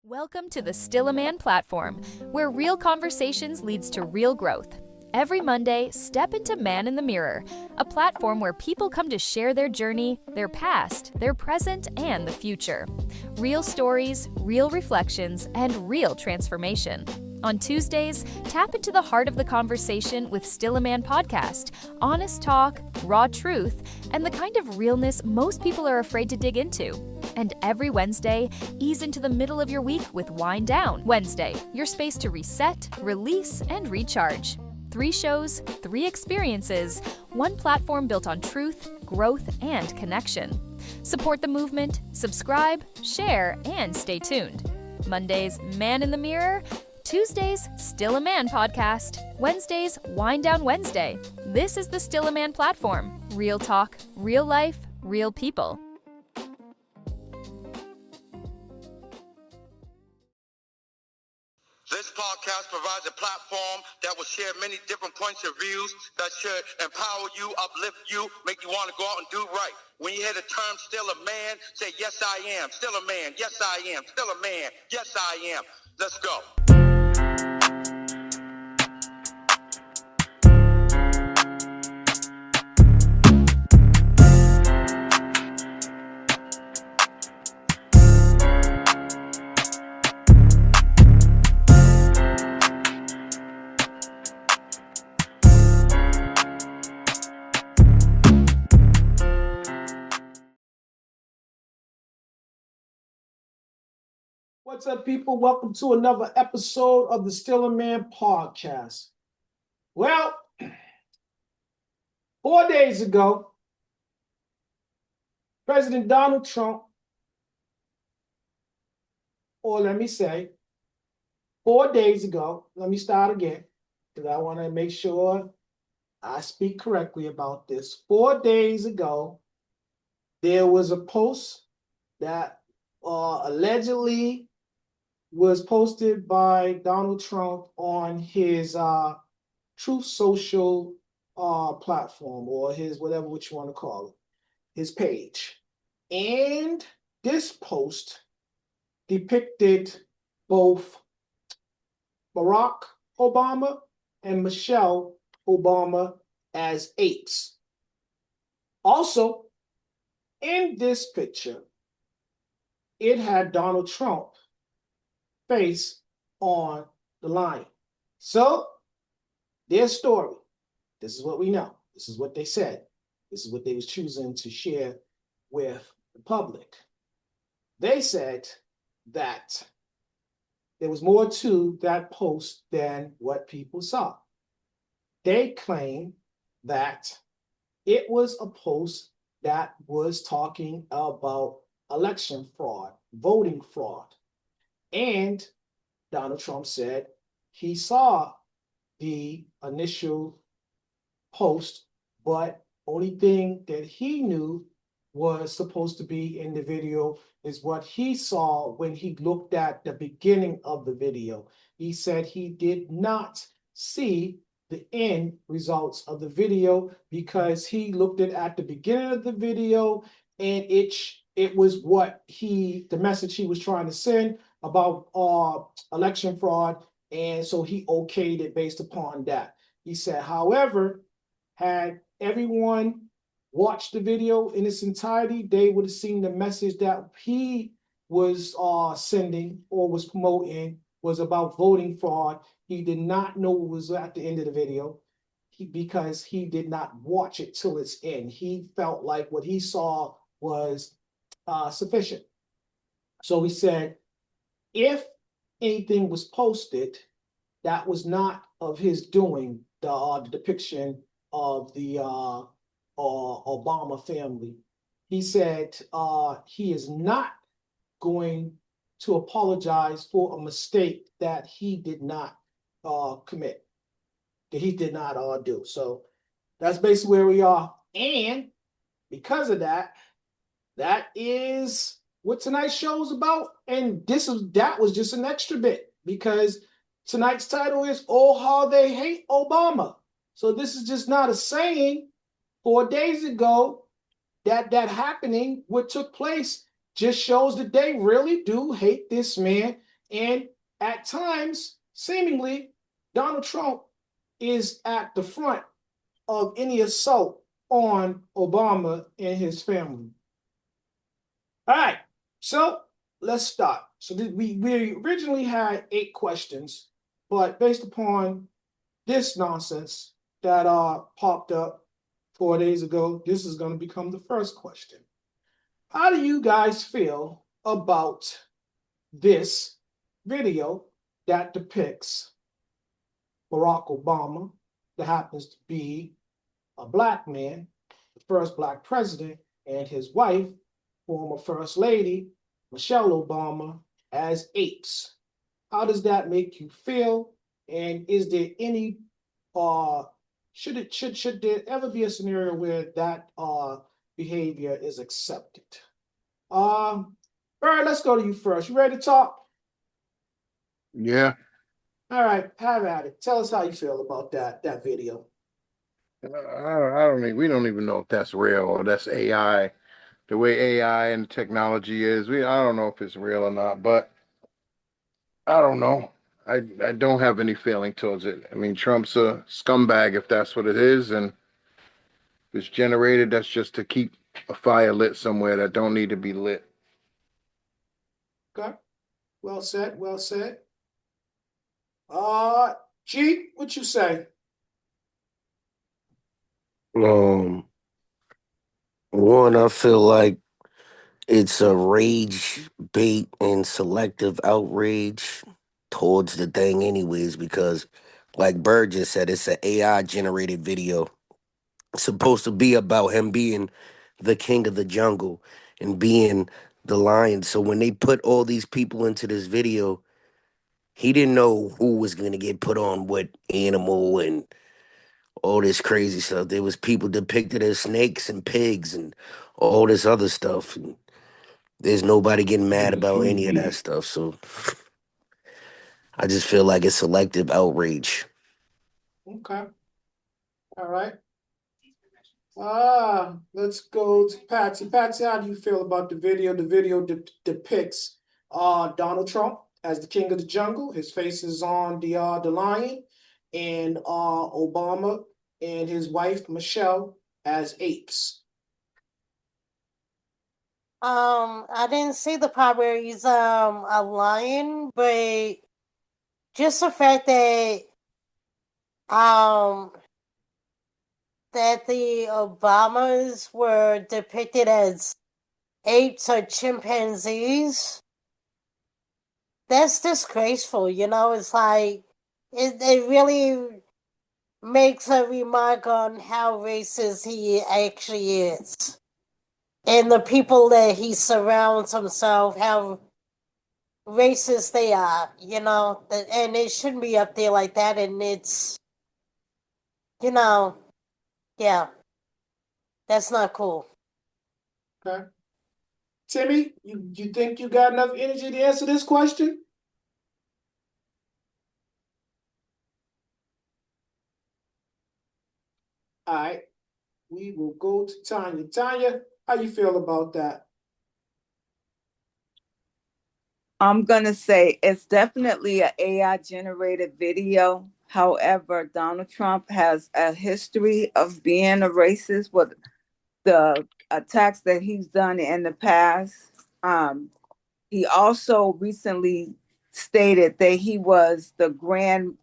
Welcome to the Still a Man platform, where real conversations leads to real growth. Every Monday, step into Man in the Mirror, a platform where people come to share their journey, their past, their present, and the future. Real stories, real reflections, and real transformation. On Tuesdays, tap into the heart of the conversation with Still a Man podcast, honest talk, raw truth, and the kind of realness most people are afraid to dig into. And every Wednesday, ease into the middle of your week with Wind Down Wednesday, your space to reset, release, and recharge. 3 shows, 3 experiences, 1 platform built on truth, growth, and connection. Support the movement, subscribe, share, and stay tuned. Mondays, Man in the Mirror. Tuesdays, Still a Man podcast. Wednesdays, Wind Down Wednesday. This is the Still a Man platform. Real talk, real life, real people. This podcast provides a platform that will share many different points of views that should empower you, uplift you, make you want to go out and do right. When you hear the term still a man, say, yes, I am. Still a man. Yes, I am. Still a man. Yes, I am. Let's go. What's up, people? Welcome to another episode of the Still a Man podcast. Well, 4 days ago, President Donald Trump, or let me say, 4 days ago, let me start again, because I want to make sure I speak correctly about this. 4 days ago, there was a post that allegedly was posted by Donald Trump on his Truth Social platform, or his whatever what you want to call it, his page. And this post depicted both Barack Obama and Michelle Obama as apes. Also, in this picture, it had Donald Trump face on the line. So, their story, this is what we know. This is what they said. This is what they was choosing to share with the public. They said that there was more to that post than what people saw. They claim that it was a post that was talking about election fraud, voting fraud. And Donald Trump said he saw the initial post, but only thing that he knew was supposed to be in the video is what he saw when he looked at the beginning of the video. He said he did not see the end results of the video because he looked at the beginning of the video, and it was what the message he was trying to send about election fraud, and so he okayed it based upon that. He said, however, had everyone watched the video in its entirety, they would have seen the message that he was sending or was promoting was about voting fraud. He did not know what was at the end of the video because he did not watch it till its end. He felt like what he saw was sufficient. So he said, if anything was posted that was not of his doing, the depiction of the Obama family, he said he is not going to apologize for a mistake that he did not commit, that he did not do. So that's basically where we are. And because of that, that is what tonight's show is about. And that was just an extra bit, because tonight's title is "Oh, How They Hate Obama." So this is just not a saying. 4 days ago, that happening, what took place, just shows that they really do hate this man And at times, seemingly, Donald Trump is at the front of any assault on Obama and his family. All right, so let's start. So we originally had 8 questions, but based upon this nonsense that popped up 4 days ago, this is going to become the first question. How do you guys feel about this video that depicts Barack Obama, that happens to be a black man, the first black president, and his wife, former First Lady Michelle Obama, as apes? How does that make you feel? And is there any should there ever be a scenario where that behavior is accepted? Bird, let's go to you first. You ready to talk? Yeah, All right, have at it. Tell us how you feel about that video. I don't even, we don't even know if that's real or that's AI. The way AI and technology is, I don't know if it's real or not, but I don't know. I don't have any feeling towards it. I mean, Trump's a scumbag if that's what it is, and if it's generated, that's just to keep a fire lit somewhere that don't need to be lit. Okay, well said, well said. Uh, G, what you say? Um, One, I feel like it's a rage bait and selective outrage towards the thing, anyways, because, like Bird just said, it's an AI generated video. It's supposed to be about him being the king of the jungle and being the lion. So when they put all these people into this video, he didn't know who was going to get put on what animal and all this crazy stuff. There was people depicted as snakes and pigs and all this other stuff. And there's nobody getting mad about any of that stuff. So I just feel like it's selective outrage. Okay, all right. Let's go to Patsy. Patsy, how do you feel about the video? The video depicts Donald Trump as the king of the jungle. His face is on the lion, and Obama and his wife Michelle as apes. I didn't see the part where he's a lion, but just the fact um that the Obamas were depicted as apes or chimpanzees, that's disgraceful, you know? It's like it really makes a remark on how racist he actually is. And the people that he surrounds himself, how racist they are, you know, and it shouldn't be up there like that. And it's, you know, yeah, that's not cool. Okay. Timmy, you think you got enough energy to answer this question? All right, we will go to Tanya. Tanya, how you feel about that? I'm gonna say it's definitely an AI generated video. However, Donald Trump has a history of being a racist with the attacks that he's done in the past. He also recently stated that he was the grand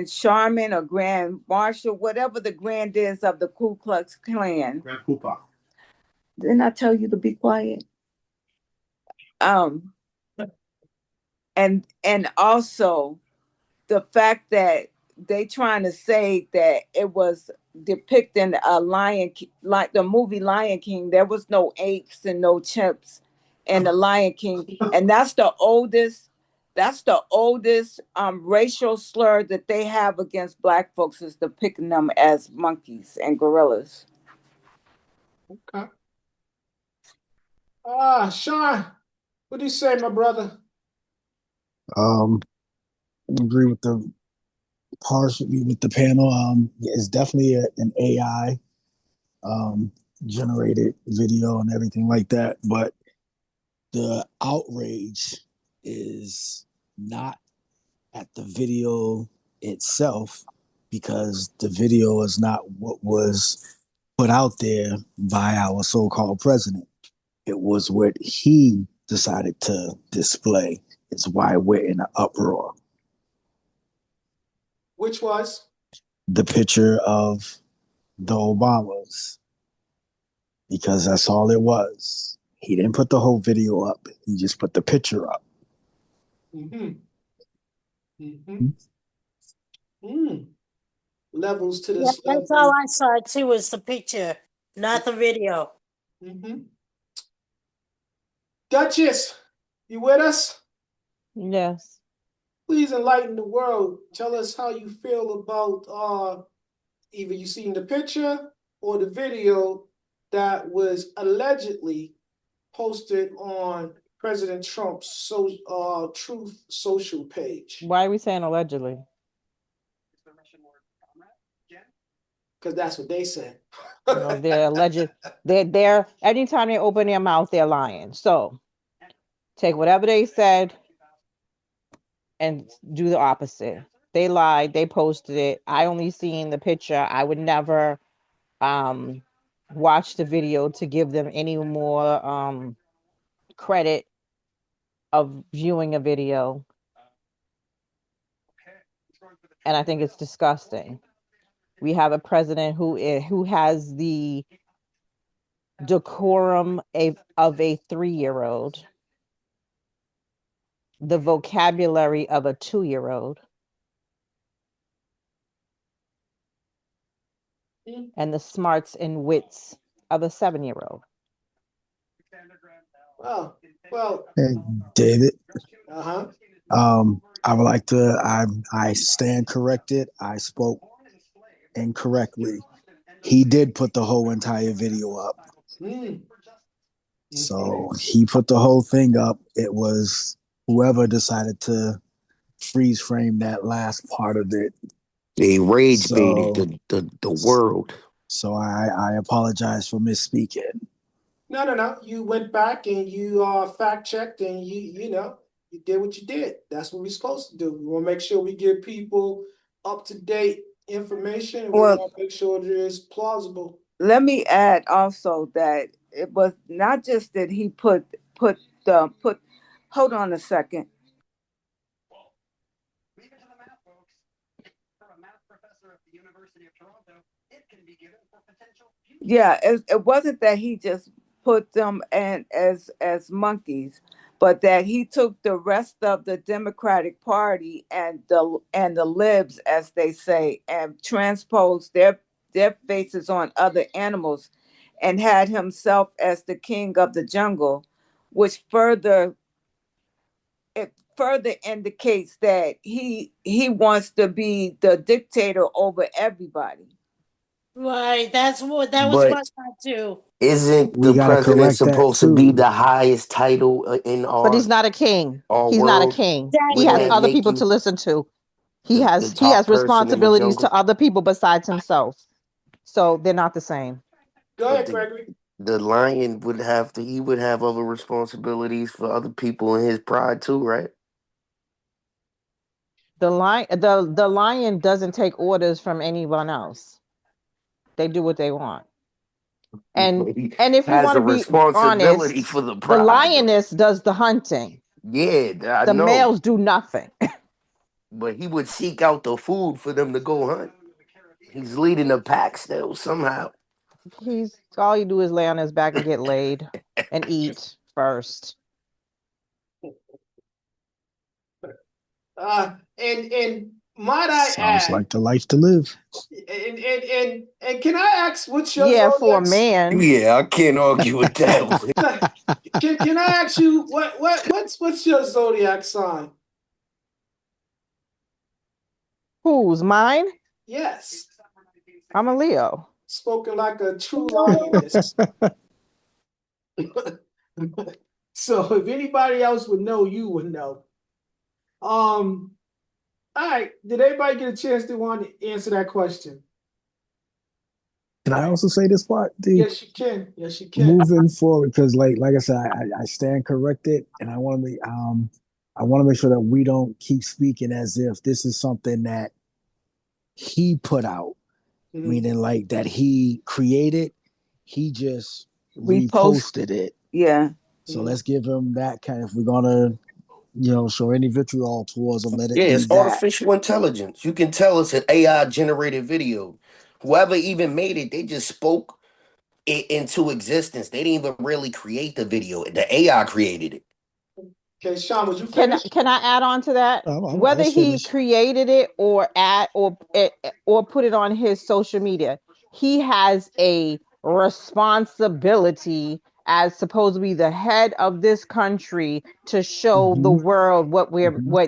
Charmin or grand marshal, whatever the grand is of the Ku Klux Klan. Grand Poobah. Didn't I tell you to be quiet? Um, and also the fact that they trying to say that it was depicting a like the movie Lion King. There was no apes and no chimps in the Lion King, and that's the oldest racial slur that they have against black folks, is depicting them as monkeys and gorillas. Okay. Sean, what do you say, my brother? I agree with the partially with the panel. It's definitely an AI um, generated video and everything like that. But the outrage is not at the video itself, because the video is not what was put out there by our so-called president. It was what he decided to display. It's why we're in an uproar. Which was? The picture of the Obamas, because that's all it was. He didn't put the whole video up. He just put the picture up. Mm-hmm. Mm-hmm. Mm. Levels to Yeah, this. that's all I saw too, was the picture, not the video. Mm-hmm. Duchess, you with us? Yes. Please enlighten the world. Tell us how you feel about either you seen the picture or the video that was allegedly posted on President Trump's Truth Social page. Why are we saying allegedly? Because that's what they said. No, they're alleged. They're anytime they open their mouth, they're lying. So take whatever they said and do the opposite. They lied. They posted it. I only seen the picture. I would never um watch the video to give them any more credit of viewing a video. And I think it's disgusting. We have a president who has the decorum of a 3-year-old, the vocabulary of a 2-year-old, and the smarts and wits of a 7-year-old. Well, Hey, David. uh-huh. I would like to. I stand corrected. I spoke incorrectly. He did put the whole entire video up. Mm. So he put the whole thing up. It was whoever decided to freeze frame that last part of it. They rage baited So the world. so I apologize for misspeaking. No. You went back and you fact checked and you did what you did. That's what we're supposed to do. We want to make sure we give people up to date information, and we Well, want to make sure that it's plausible. let me add also that it was not just that he put put. Hold on a second. Yeah, it wasn't that he just put them and as monkeys, but that he took the rest of the Democratic Party and the libs, as they say, and transposed their faces on other animals, and had himself as the king of the jungle, which further indicates that he wants to be the dictator over everybody. Right, that was But my thought too. isn't We the gotta president correct that supposed to be too. the highest title in But he's not a king. our He's not a world? king. He Wouldn't has that Exactly. other make people you to listen to. the He top has person in the responsibilities to jungle? other people besides himself. So they're not the same. Go But ahead, Gregory. the lion would have to. He would have other responsibilities for other people in his pride too, right? The lion doesn't take orders from anyone else. They do what they want. And He and if we has want a to be responsibility honest, for the the pride, though. lioness does the hunting. Yeah, I The know. males do nothing. But he would seek out the food for them to go hunt. He's leading the pack still somehow. He's all you do is lay on his back and get laid and eat first. And might I Sounds add, like the life to live. and can I ask what's your Yeah, for a zodiac? man. Yeah, I can't argue with that. Can I ask you what's your zodiac sign? Who's mine? Yes, I'm a Leo. spoken like a true lioness. So if anybody else would know, you would know. All right. Did everybody get a chance to want to answer that question? Can I also say this part, D? Yes, you can. Yes, you can. Moving forward, because like I said, I stand corrected, and I want to I want to make sure that we don't keep speaking as if this is something that he put out, meaning like that he created, he just reposted it. Yeah. So let's give him that kind of, if we're gonna, show any vitriol towards him, let it Yeah, be it's that. artificial intelligence. You can tell it's an AI generated video. Whoever even made it, they just spoke it into existence. They didn't even really create the video. The AI created it. Okay, Sean, was you Can finished? can I add on to that? I Whether was he finished. created it or put it on his social media, he has a responsibility as supposed to be the head of this country to show the world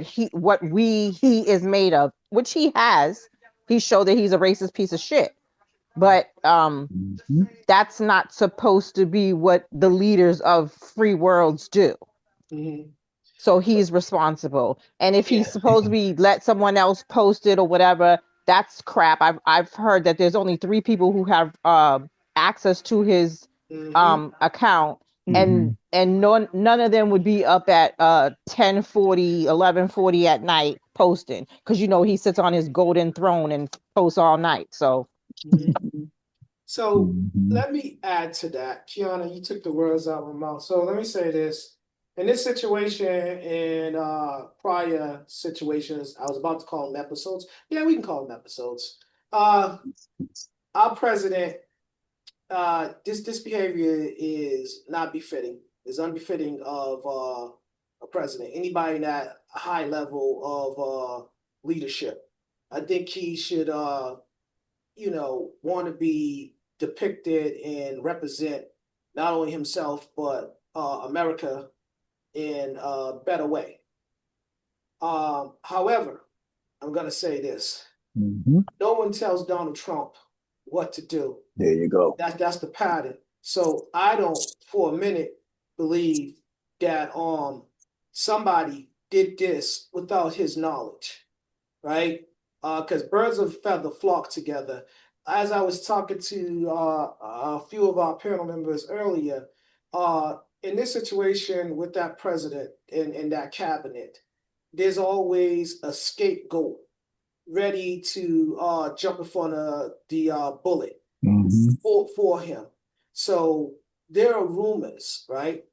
he is made of, which he has. He showed that he's a racist piece of shit. But that's not supposed to be what the leaders of free worlds do. Mm-hmm. So he's responsible. And if Yeah. he's supposed to be let someone else post it or whatever, that's crap. I've heard that there's only 3 people who have access to his Mm-hmm. account, and none of them would be up at 10:40, 11:40 at night posting, because he sits on his golden throne and posts all night. So So let me add to that. Kiana, you took the words out of my mouth. So let me say this. In this situation and prior situations, I was about to call them episodes. Yeah, we can call them episodes. Our president, this behavior is not befitting. It's unbefitting of a president. Anybody in that high level of leadership. I think he should want to be depicted and represent not only himself but America in a better way. However, I'm gonna say this: no one tells Donald Trump what to do. There you go. That's the pattern. So I don't for a minute believe that somebody did this without his knowledge, right? Because birds of a feather flock together. As I was talking to a few of our panel members earlier, in this situation with that president and that cabinet, there's always a scapegoat ready to jump in front of the bullet for him. So there are rumors, right?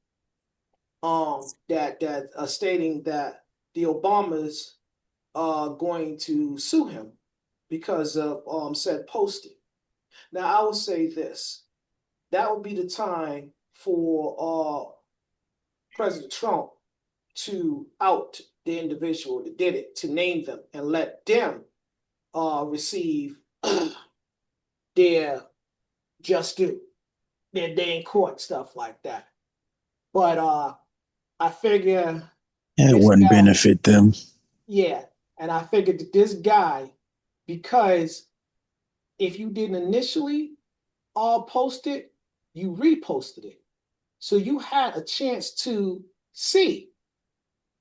That are stating that the Obamas going to sue him because of said posting. Now, I will say this: that would be the time for President Trump to out the individual that did it, to name them and let them receive their just due, their day in court, stuff like that. But I figure It this wouldn't guy, benefit them. yeah, and I figured that this guy, because if you didn't initially post it, you reposted it. So you had a chance to see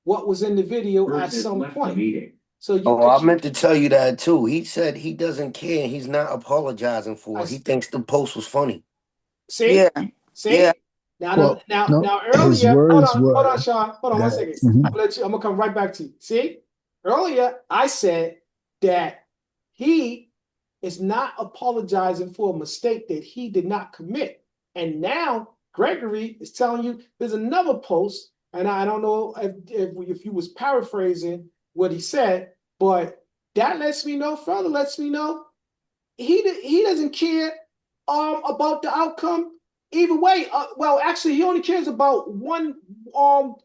what was in the video at some point. So you Oh, could I meant to tell you that too. He said he doesn't care. He's not apologizing for it. He thinks the post was funny. see, Yeah. Yeah. see. Now, Well, no, now his earlier, words hold were on, Sean, hold on one that. second. I'm gonna come right back to you. See, earlier I said that he is not apologizing for a mistake that he did not commit, and now Gregory is telling you there's another post, and I don't know if he was paraphrasing what he said, but that further lets me know he doesn't care about the outcome either way. Well, actually, he only cares about one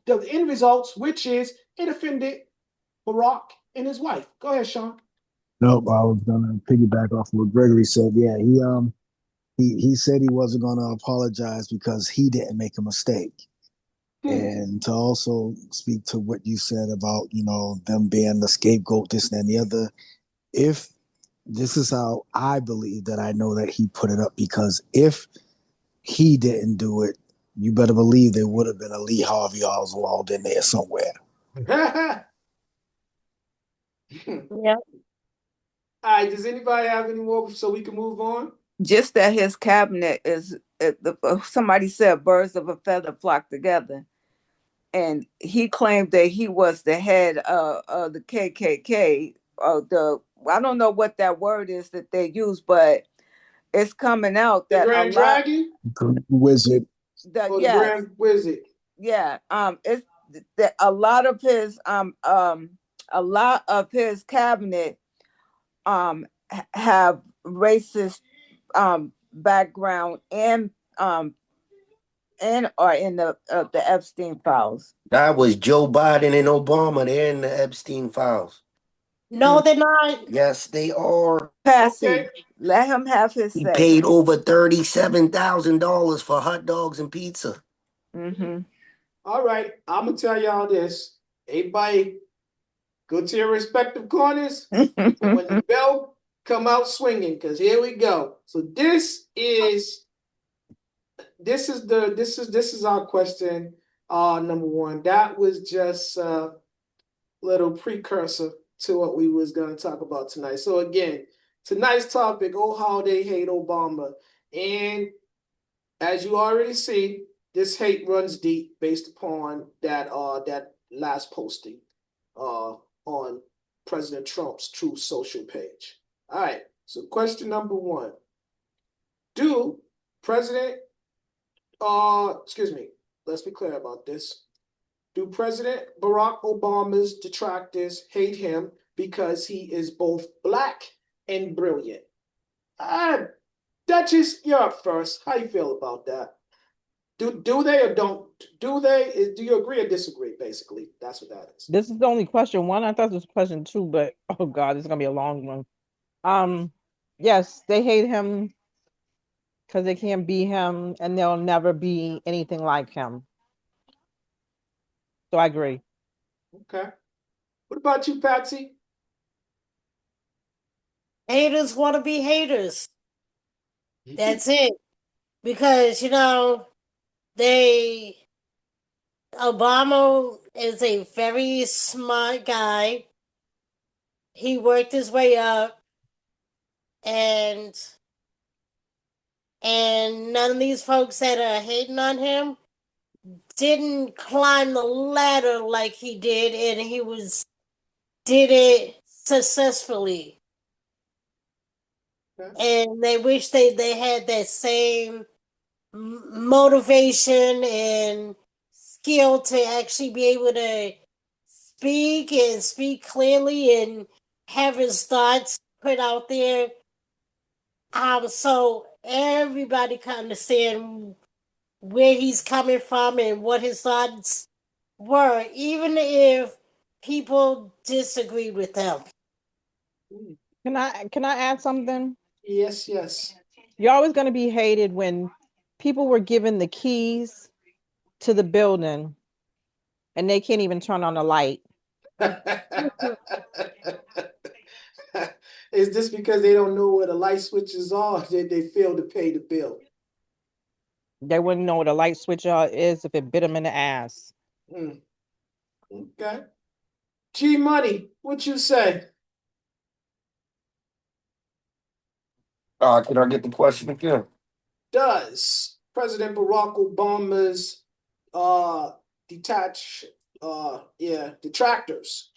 the end results, which is it offended Barack and his wife. Go ahead, Sean. Nope, I was gonna piggyback off what Gregory said. Yeah, he said he wasn't gonna apologize because he didn't make a mistake. And to also speak to what you said about, them being the scapegoat, this and the other, if this is how I believe that I know that he put it up, because if he didn't do it, you better believe there would have been a Lee Harvey Oswald in there somewhere. Yeah. All right, does anybody have any more so we can move on? Just that his cabinet is somebody said birds of a feather flock together. and he claimed that he was the head of the KKK. I don't know what that word is that they use, but it's coming out The that a Grand lot Dragon Grand Wizard. the or the yes, Grand Wizard? yeah, it's that a lot of his cabinet have racist background and are in the Epstein files. That was Joe Biden and Obama. They're in the Epstein files. No, they're not. Yes, they are. Passy, Okay. let him have his He say. paid over $37,000 for hot dogs and pizza. Mm-hmm. All right. I'm gonna tell y'all this. Everybody, go to your respective corners. And when the bell come out swinging, because here we go. So this is our question. Number one. That was just a little precursor to what we was gonna talk about tonight. So again, tonight's topic: oh, how they hate Obama. And as you already see, this hate runs deep based upon that last posting on President Trump's True Social page. All right. So question number one: do President excuse me, let's be clear about this. Do President Barack Obama's detractors hate him because he is both black and brilliant? Duchess, you're up first. How you feel about that? Do they or don't do they? Do you agree or disagree? Basically, that's what that is. This is the only question one. I thought this was question two, but oh god, it's gonna be a long one. Um, yes, they hate him because they can't be him, and they'll never be anything like him. So I agree. Okay. What about you, Patsy? Haters want to be haters. That's it. Because, they Obama is a very smart guy. He worked his way up, and none of these folks that are hating on him didn't climb the ladder like he did, and did it successfully. Okay. And they wish they had that same motivation and skill to actually be able to speak clearly and have his thoughts put out there. So everybody can understand where he's coming from and what his thoughts were, even if people disagree with him. Can I add something? Yes, yes. You're always gonna be hated when people were given the keys to the building and they can't even turn on the light. Is this because they don't know where the light switches are? Did they fail to pay the bill? They wouldn't know what a light switch is if it bit them in the ass. Hmm. Okay. G Money, what you say? Can I get the question again? Does President Barack Obama's uh detach detractors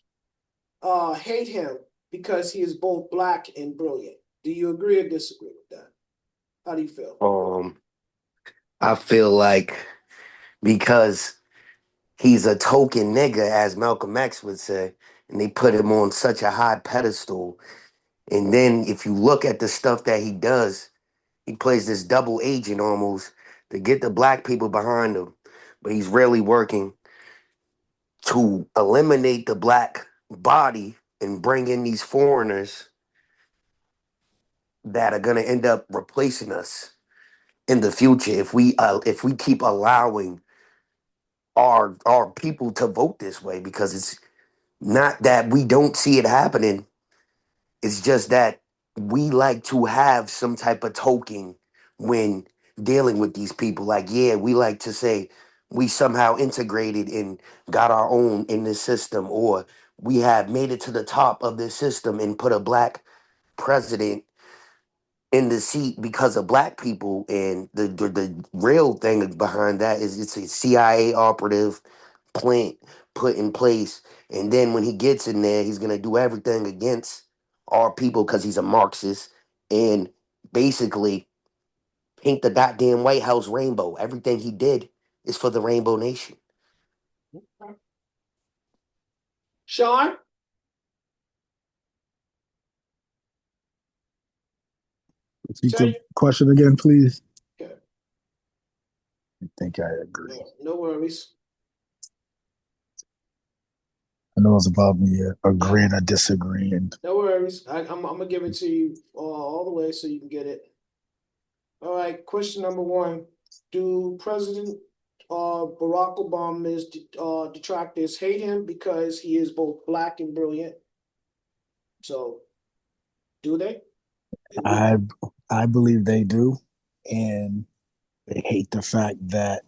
hate him because he is both black and brilliant? Do you agree or disagree with that? How do you feel? I feel like because he's a token nigga, as Malcolm X would say, and they put him on such a high pedestal. And then if you look at the stuff that he does, he plays this double agent almost to get the black people behind him. But he's really working to eliminate the black body and bring in these foreigners that are going to end up replacing us in the future if we keep allowing our people to vote this way, because it's not that we don't see it happening. It's just that we like to have some type of token when dealing with these people. Like, yeah, we like to say we somehow integrated and got our own in this system, or we have made it to the top of this system and put a black president in the seat because of black people. And the real thing behind that is it's a CIA operative plant put in place. And then when he gets in there, he's gonna do everything against our people because he's a Marxist and basically paint the goddamn White House rainbow. Everything he did is for the Rainbow Nation. Sean? Repeat the question again, please. Okay. I think I agree. No worries. I know it's about me agreeing or disagreeing. No worries. I'm gonna give it to you all the way so you can get it. All right. Question number one: do President Barack Obama's detractors hate him because he is both black and brilliant? So, do they? I believe they do, and they hate the fact that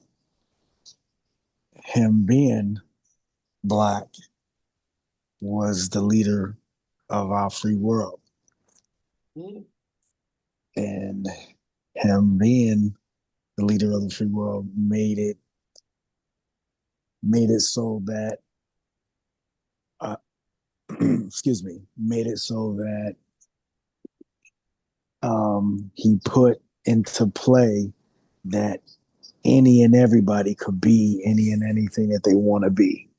him being black was the leader of our free world, Hmm. and him being the leader of the free world made it so that uh, excuse me, made it so that he put into play that any and everybody could be any and anything that they want to be.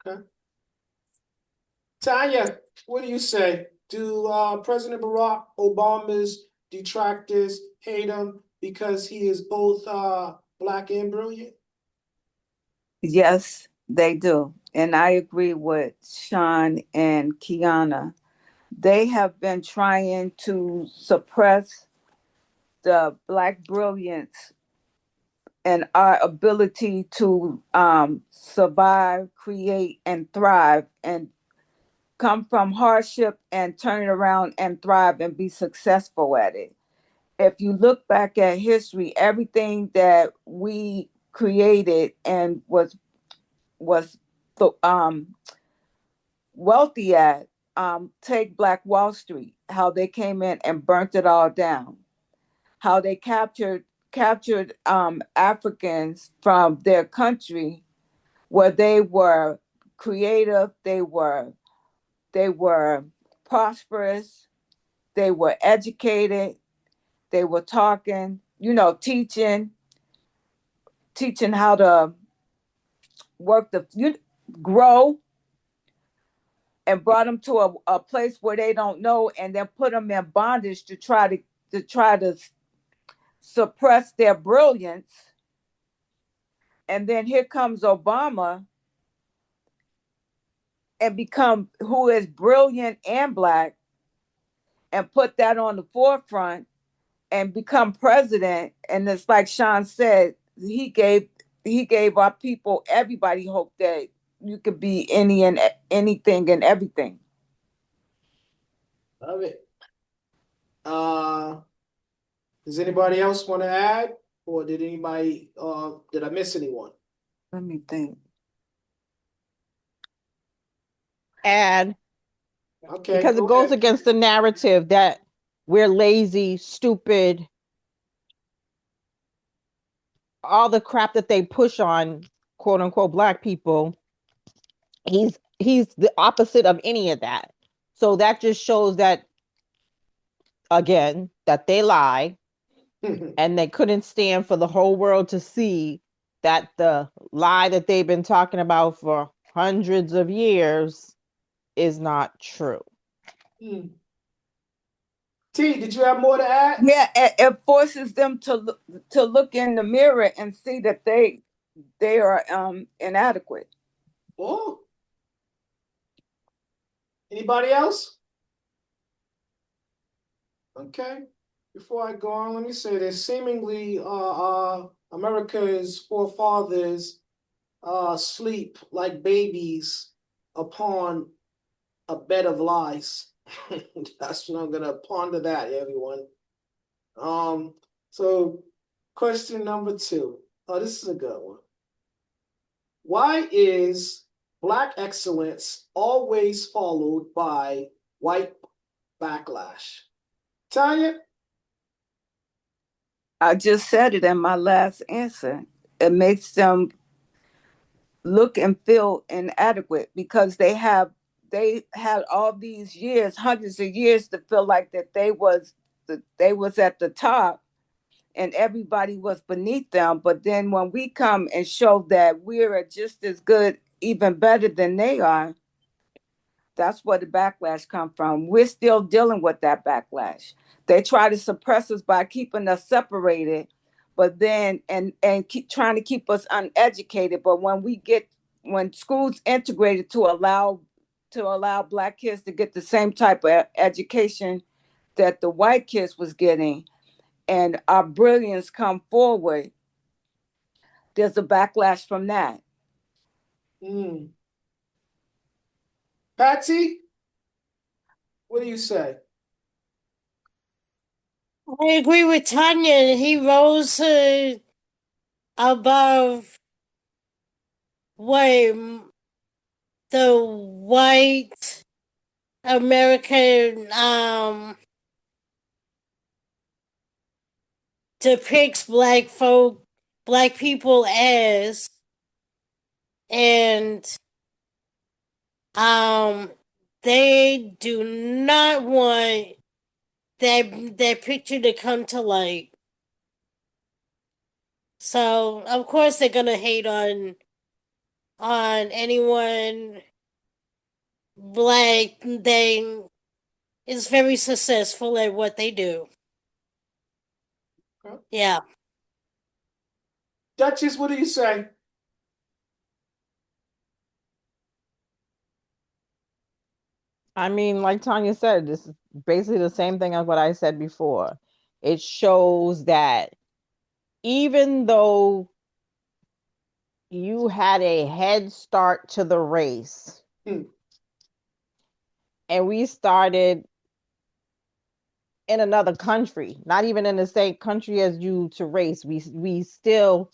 Okay. Tanya, what do you say? Do President Barack Obama's detractors hate him because he is both black and brilliant? Yes, they do. And I agree with Sean and Kiana. They have been trying to suppress the black brilliance and our ability to survive, create, and thrive, and come from hardship and turn it around and thrive and be successful at it. If you look back at history, everything that we created and was um, wealthy at, take Black Wall Street, how they came in and burnt it all down, how they captured Africans from their country where they were creative, they were prosperous, they were educated, they were talking, teaching how to work grow, and brought them to a place where they don't know, and then put them in bondage to try to suppress their brilliance. And then here comes Obama and become who is brilliant and black, and put that on the forefront and become president. And it's like Sean said, he gave our people, everybody, hope that you could be any and anything and everything. Love it. Does anybody else want to add, or did I miss anyone? Let me think. And Okay, because it go goes ahead. against the narrative that we're lazy, stupid, all the crap that they push on quote unquote black people. He's the opposite of any of that. So that just shows that, again, that they lie, and they couldn't stand for the whole world to see that the lie that they've been talking about for hundreds of years is not true. T, did you have more to add? Yeah, it forces them to look in the mirror and see that they are inadequate. Oh, anybody else? Okay. Before I go on, let me say this. Seemingly, America's forefathers sleep like babies upon a bed of lies. That's what I'm gonna ponder that, everyone. So question number two. Oh, this is a good one. Why is black excellence always followed by white backlash? Tanya? I just said it in my last answer. It makes them look and feel inadequate because they had all these years, hundreds of years, to feel like that they was at the top and everybody was beneath them. But then when we come and show that we're just as good, even better than they are, that's where the backlash come from. We're still dealing with that backlash. They try to suppress us by keeping us separated, but then and keep trying to keep us uneducated. But when schools integrated to allow black kids to get the same type of education that the white kids was getting, and our brilliance come forward, there's a backlash from that. Mm. Patsy, what do you say? I agree with Tanya. He rose above what the white American depicts black people as, and um, they do not want that picture to come to light. So of course they're gonna hate on anyone black they is very successful at what they do. Yeah. Duchess, what do you say? I mean, like Tanya said, this is basically the same thing as what I said before. It shows that even though you had a head start to the race, Hmm. and we started in another country, not even in the same country as you to race, we still,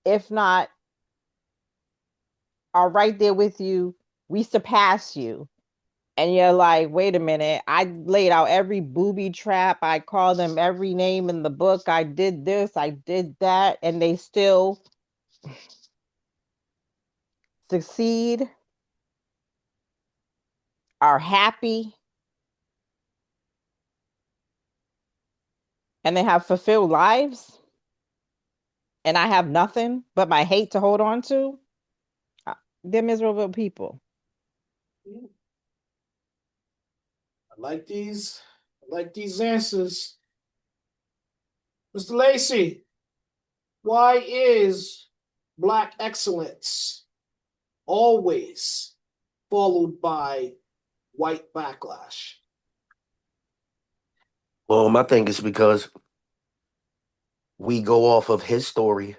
if not, are right there with you. We surpass you. And you're like, wait a minute, I laid out every booby trap. I called them every name in the book. I did this, I did that, and they still succeed, are happy, and they have fulfilled lives. And I have nothing but my hate to hold on to. They're miserable people. I like these answers. Mr. Lacey, why is black excellence always followed by white backlash? I think it's because we go off of his story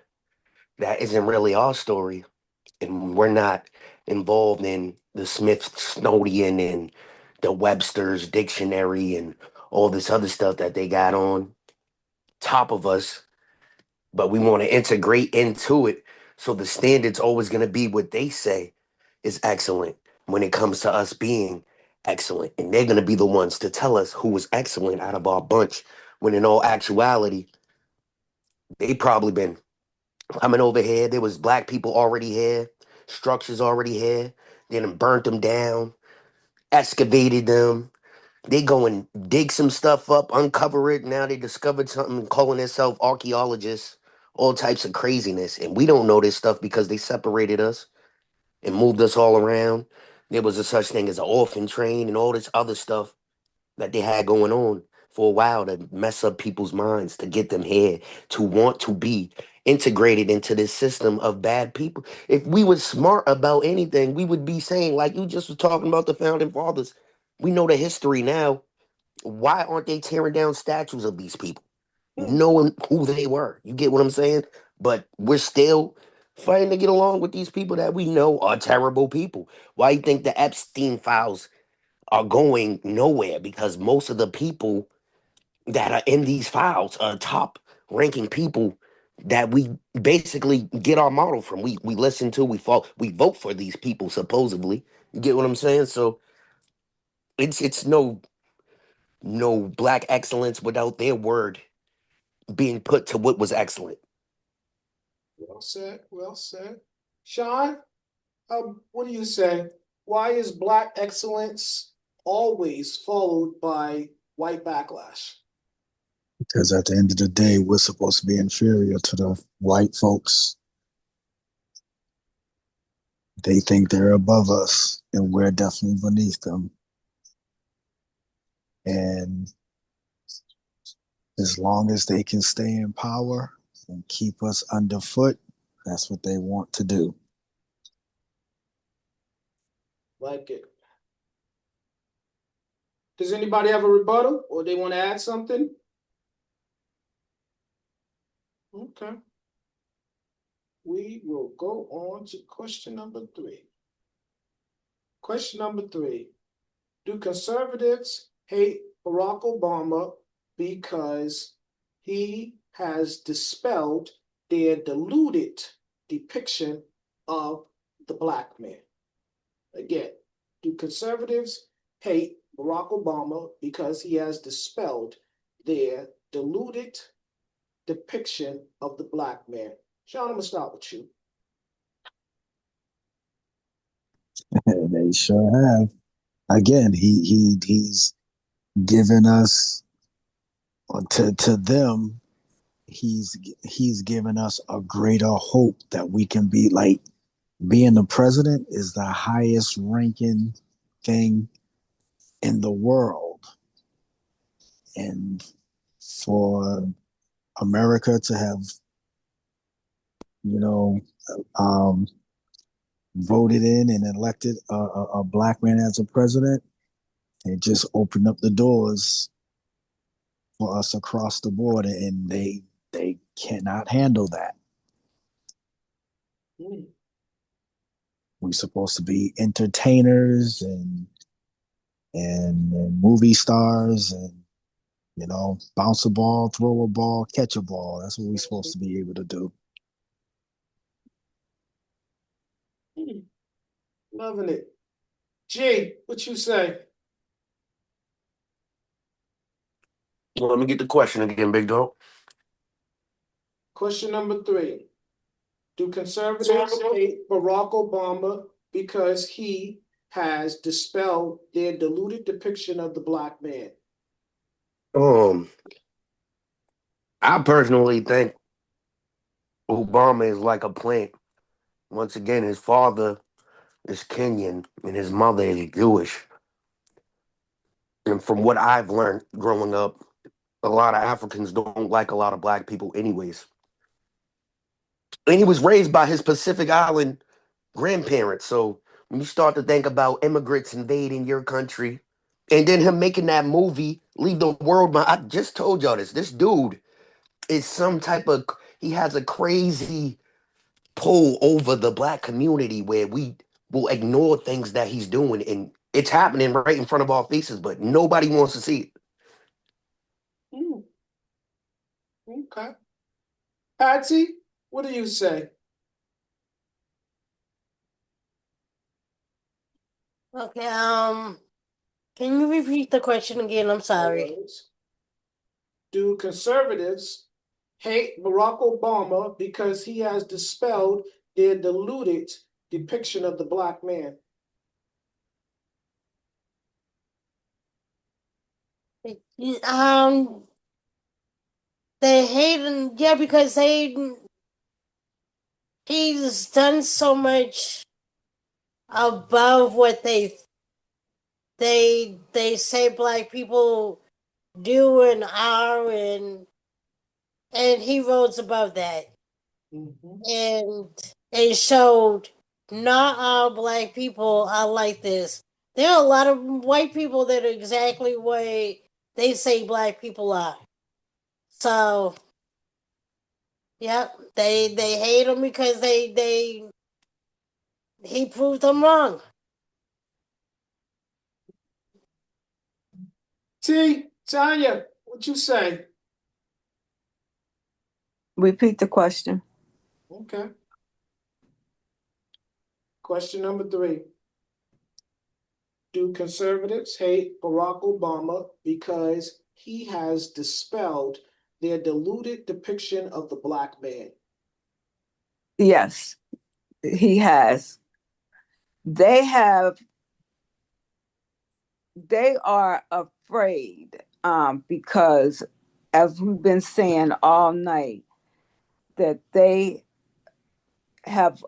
that isn't really our story, and we're not involved in the Smithsonian and the Webster's dictionary and all this other stuff that they got on top of us, but we want to integrate into it. So the standard's always going to be what they say is excellent when it comes to us being excellent. And they're going to be the ones to tell us who was excellent out of our bunch, when in all actuality, they probably been coming over here. There was black people already here, structures already here. They done burnt them down, excavated them. They go and dig some stuff up, uncover it. Now they discovered something, calling themselves archaeologists, all types of craziness. And we don't know this stuff because they separated us and moved us all around. There was a such thing as an orphan train and all this other stuff that they had going on for a while to mess up people's minds, to get them here, to want to be integrated into this system of bad people. If we were smart about anything, we would be saying, like you just was talking about the founding fathers, we know the history now. Why aren't they tearing down statues of these people, Hmm. knowing who they were? You get what I'm saying? But we're still fighting to get along with these people that we know are terrible people. Why you think the Epstein files are going nowhere? Because most of the people that are in these files are top ranking people that we basically get our model from. We listen to, we vote for these people supposedly. You get what I'm saying? So it's no black excellence without their word being put to what was excellent. Well said. Well said. Sean, what do you say? Why is black excellence always followed by white backlash? Because at the end of the day, we're supposed to be inferior to the white folks. They think they're above us, and we're definitely beneath them. And as long as they can stay in power and keep us underfoot, that's what they want to do. Like it. Does anybody have a rebuttal or they want to add something? Okay. We will go on to question number 3. Question number 3. Do conservatives hate Barack Obama because he has dispelled their deluded depiction of the black man? Again, do conservatives hate Barack Obama because he has dispelled their deluded depiction of the black man? Sean, I'm gonna start with you. They sure have. Again, he's given us to them. He's given us a greater hope that we can be like being the president is the highest ranking thing in the world, and for America to have you know um, voted in and elected a black man as a president, it just opened up the doors for us across the board, and they cannot handle that. Mm. We're supposed to be entertainers and movie stars and bounce a ball, throw a ball, catch a ball. That's what we're supposed to be able to do. Mm. Loving it. Jay, what you say? Well, let me get the question again, big dog. Question number 3. Do conservatives hate Barack Obama because he has dispelled their deluded depiction of the black man? Um, I personally think Obama is like a plant. Once again, his father is Kenyan and his mother is Jewish. And from what I've learned growing up, a lot of Africans don't like a lot of black people, anyways. And he was raised by his Pacific Island grandparents. So when you start to think about immigrants invading your country, and then him making that movie, Leave the World Behind, I just told y'all this. This dude is some type of, he has a crazy pull over the black community where we will ignore things that he's doing. And it's happening right in front of our faces, but nobody wants to see it. Mm, okay. Patsy, what do you say? Okay, can you repeat the question again? I'm sorry. Do conservatives hate Barack Obama because he has dispelled their deluded depiction of the black man? Um, they hate him, yeah, because he's done so much above what they say black people do and are, and he rose above that. Mm-hmm. And it showed not all black people are like this. There are a lot of white people that are exactly what they say black people are. So, yep, they hate him because they he proved them wrong. T, Tanya, what you say? Repeat the question. Okay. Question number 3. Do conservatives hate Barack Obama because he has dispelled their diluted depiction of the black man. Yes, he has. They have. They are afraid because, as we've been saying all night, that have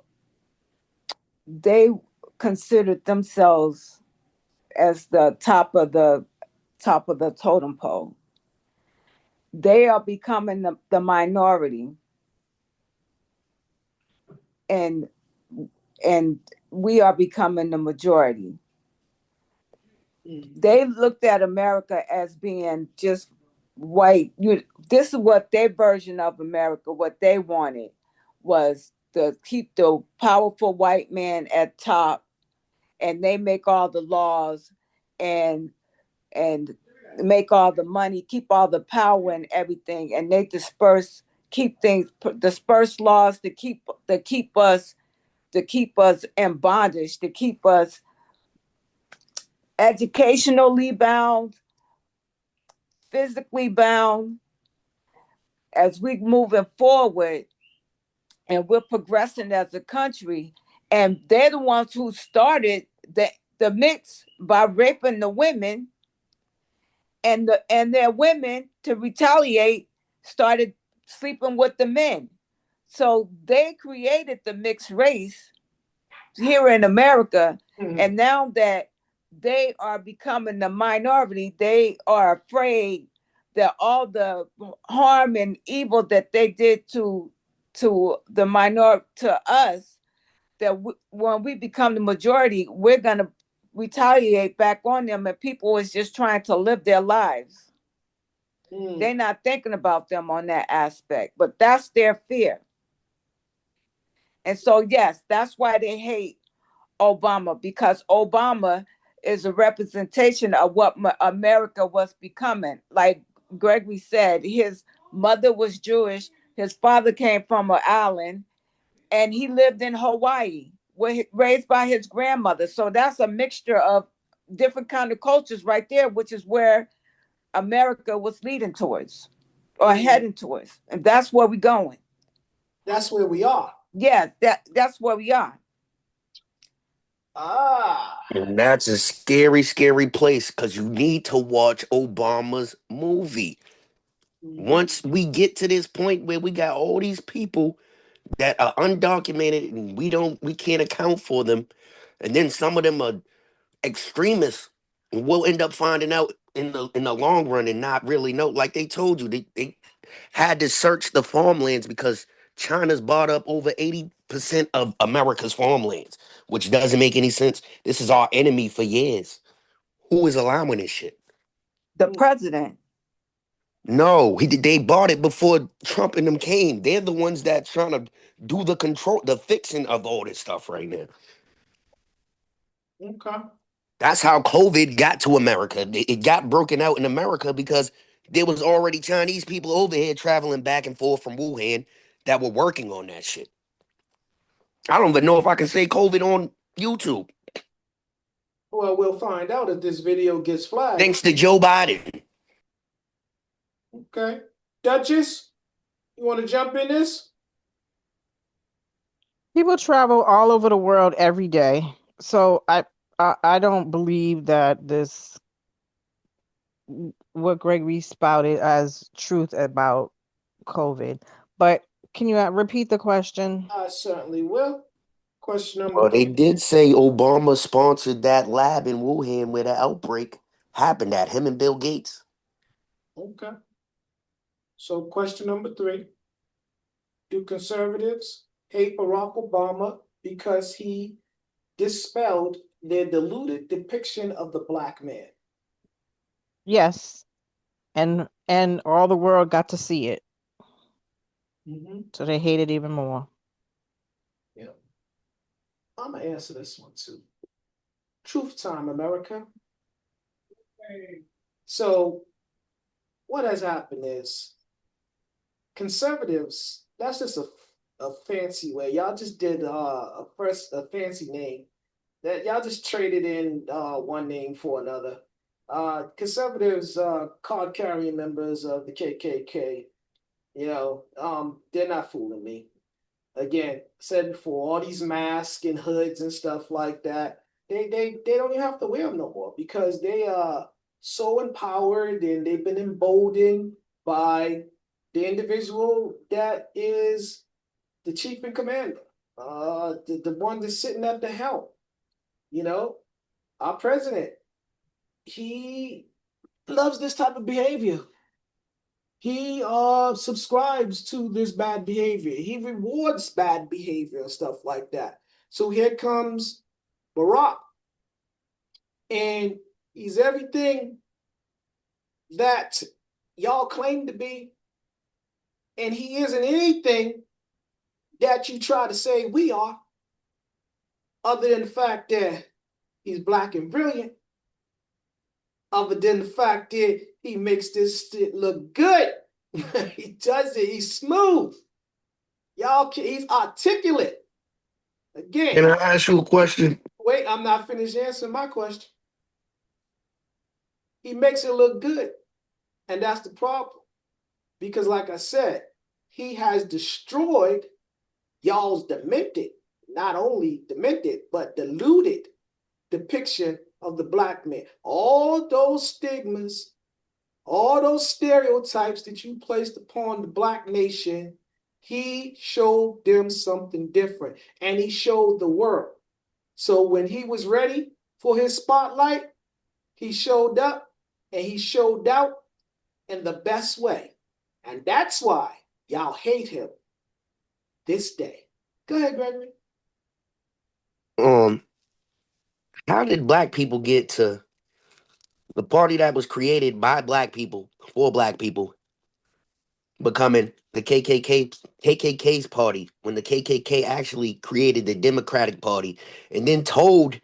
they considered themselves as the top of the totem pole. They are becoming the minority, and and we are becoming the majority. They looked at America as being just white. This is what their version of America, what they wanted was to keep the powerful white man at top, and they make all the laws and and make all the money, keep all the power and everything, and they disperse laws to keep us in bondage, to keep us educationally bound, physically bound. As we moving forward and we're progressing as a country, and they're the ones who started the mix by raping the women, and their women to retaliate started sleeping with the men. So they created the mixed race here in America, and now that they are becoming the minority, they are afraid that all the harm and evil that they did to the minority, to us, that when we become the majority, we're going to retaliate back on them, and people is just trying to live their lives. They're not thinking about them on that aspect, but that's their fear. And so, yes, that's why they hate Obama, because Obama is a representation of what America was becoming. Like Gregory said, his mother was Jewish, his father came from an island, and he lived in Hawaii, raised by his grandmother. So that's a mixture of different kind of cultures right there, which is where America was leading towards or heading towards, and that's where we're going. That's where we are. Yes, that's where we are. And that's a scary, scary place because you need to watch Obama's movie. Once we get to this point where we got all these people that are undocumented and we can't account for them, and then some of them are extremists, we'll end up finding out in the long run and not really know. Like they told you, they had to search the farmlands because China's bought up over 80% of America's farmlands, which doesn't make any sense. This is our enemy for years. Who is allowing this shit? The president. No, they bought it before Trump and them came. They're the ones that trying to do the fixing of all this stuff right now. Okay. That's how COVID got to America. It got broken out in America because there was already Chinese people over here traveling back and forth from Wuhan that were working on that shit. I don't even know if I can say COVID on YouTube. Well, we'll find out if this video gets flagged. Thanks to Joe Biden. Okay. Duchess, you want to jump in this? People travel all over the world every day. So I don't believe that this what Gregory spouted as truth about COVID. But can you repeat the question? I certainly will. Question number Well, they did say Obama sponsored that lab in Wuhan where the outbreak happened at, him and Bill Gates. Okay. So question number 3. Do conservatives hate Barack Obama because he dispelled their deluded depiction of the black man? Yes. And all the world got to see it. So they hate it even more. Yeah. I'm going to answer this one too. Truth time, America. So what has happened is conservatives, that's just a fancy way. Y'all just did a fancy name that y'all just traded in one name for another. Conservatives, card carrying members of the KKK, They're not fooling me. Again, said before, all these masks and hoods and stuff like that, they don't even have to wear them no more because they are so empowered and they've been emboldened by the individual that is the chief and commander, the one that's sitting at the helm. You know, our president, he loves this type of behavior. He subscribes to this bad behavior. He rewards bad behavior and stuff like that. So here comes Barack, and he's everything that y'all claim to be, and he isn't anything that you try to say we are, other than the fact that he's black and brilliant, other than the fact that he makes this shit look good. He does it, he's smooth. He's articulate. Again, Can I ask you a question? wait, I'm not finished answering my question. He makes it look good. And that's the problem. Because, like I said, he has destroyed y'all's demented, not only demented, but deluded depiction of the black man. All those stigmas, all those stereotypes that you placed upon the black nation, he showed them something different. And he showed the world. So when he was ready for his spotlight, he showed up and he showed out in the best way. And that's why y'all hate him this day. Go ahead, Gregory. Um, how did black people get to the party that was created by black people for black people becoming the KKK's party when the KKK actually created the Democratic Party and then told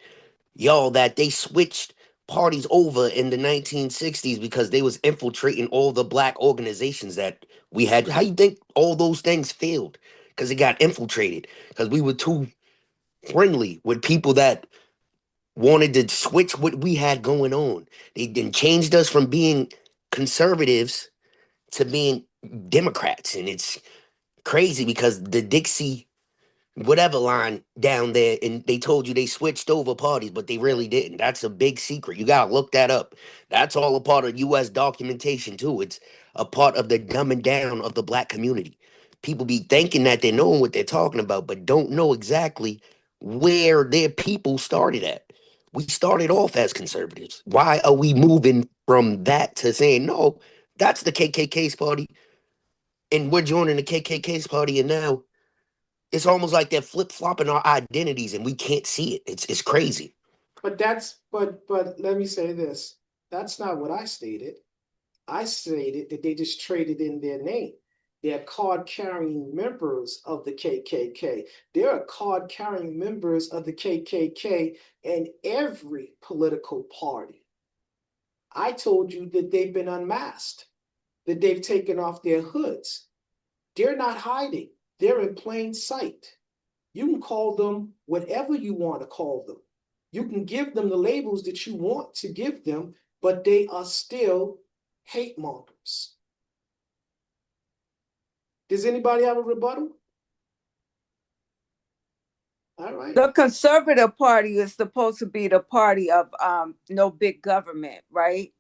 y'all that they switched parties over in the 1960s because they was infiltrating all the black organizations that we had. How you think all those things failed? Because it got infiltrated because we were too friendly with people that wanted to switch what we had going on. They then changed us from being conservatives to being Democrats. And it's crazy because the Dixie whatever line down there and they told you they switched over parties, but they really didn't. That's a big secret. You gotta look that up. That's all a part of US documentation too. It's a part of the dumbing down of the black community. People be thinking that they're knowing what they're talking about, but don't know exactly where their people started at. We started off as conservatives. Why are we moving from that to saying no, that's the KKK's party, and we're joining the KKK's party, and now it's almost like they're flip flopping our identities, and we can't see it. It's crazy. But let me say this. That's not what I stated. I stated that they just traded in their name. They're card carrying members of the KKK. There are card carrying members of the KKK in every political party. I told you that they've been unmasked, that they've taken off their hoods. They're not hiding, they're in plain sight. You can call them whatever you want to call them. You can give them the labels that you want to give them, but they are still hate mongers. Does anybody have a rebuttal? All right. The conservative party is supposed to be the party of no big government, right?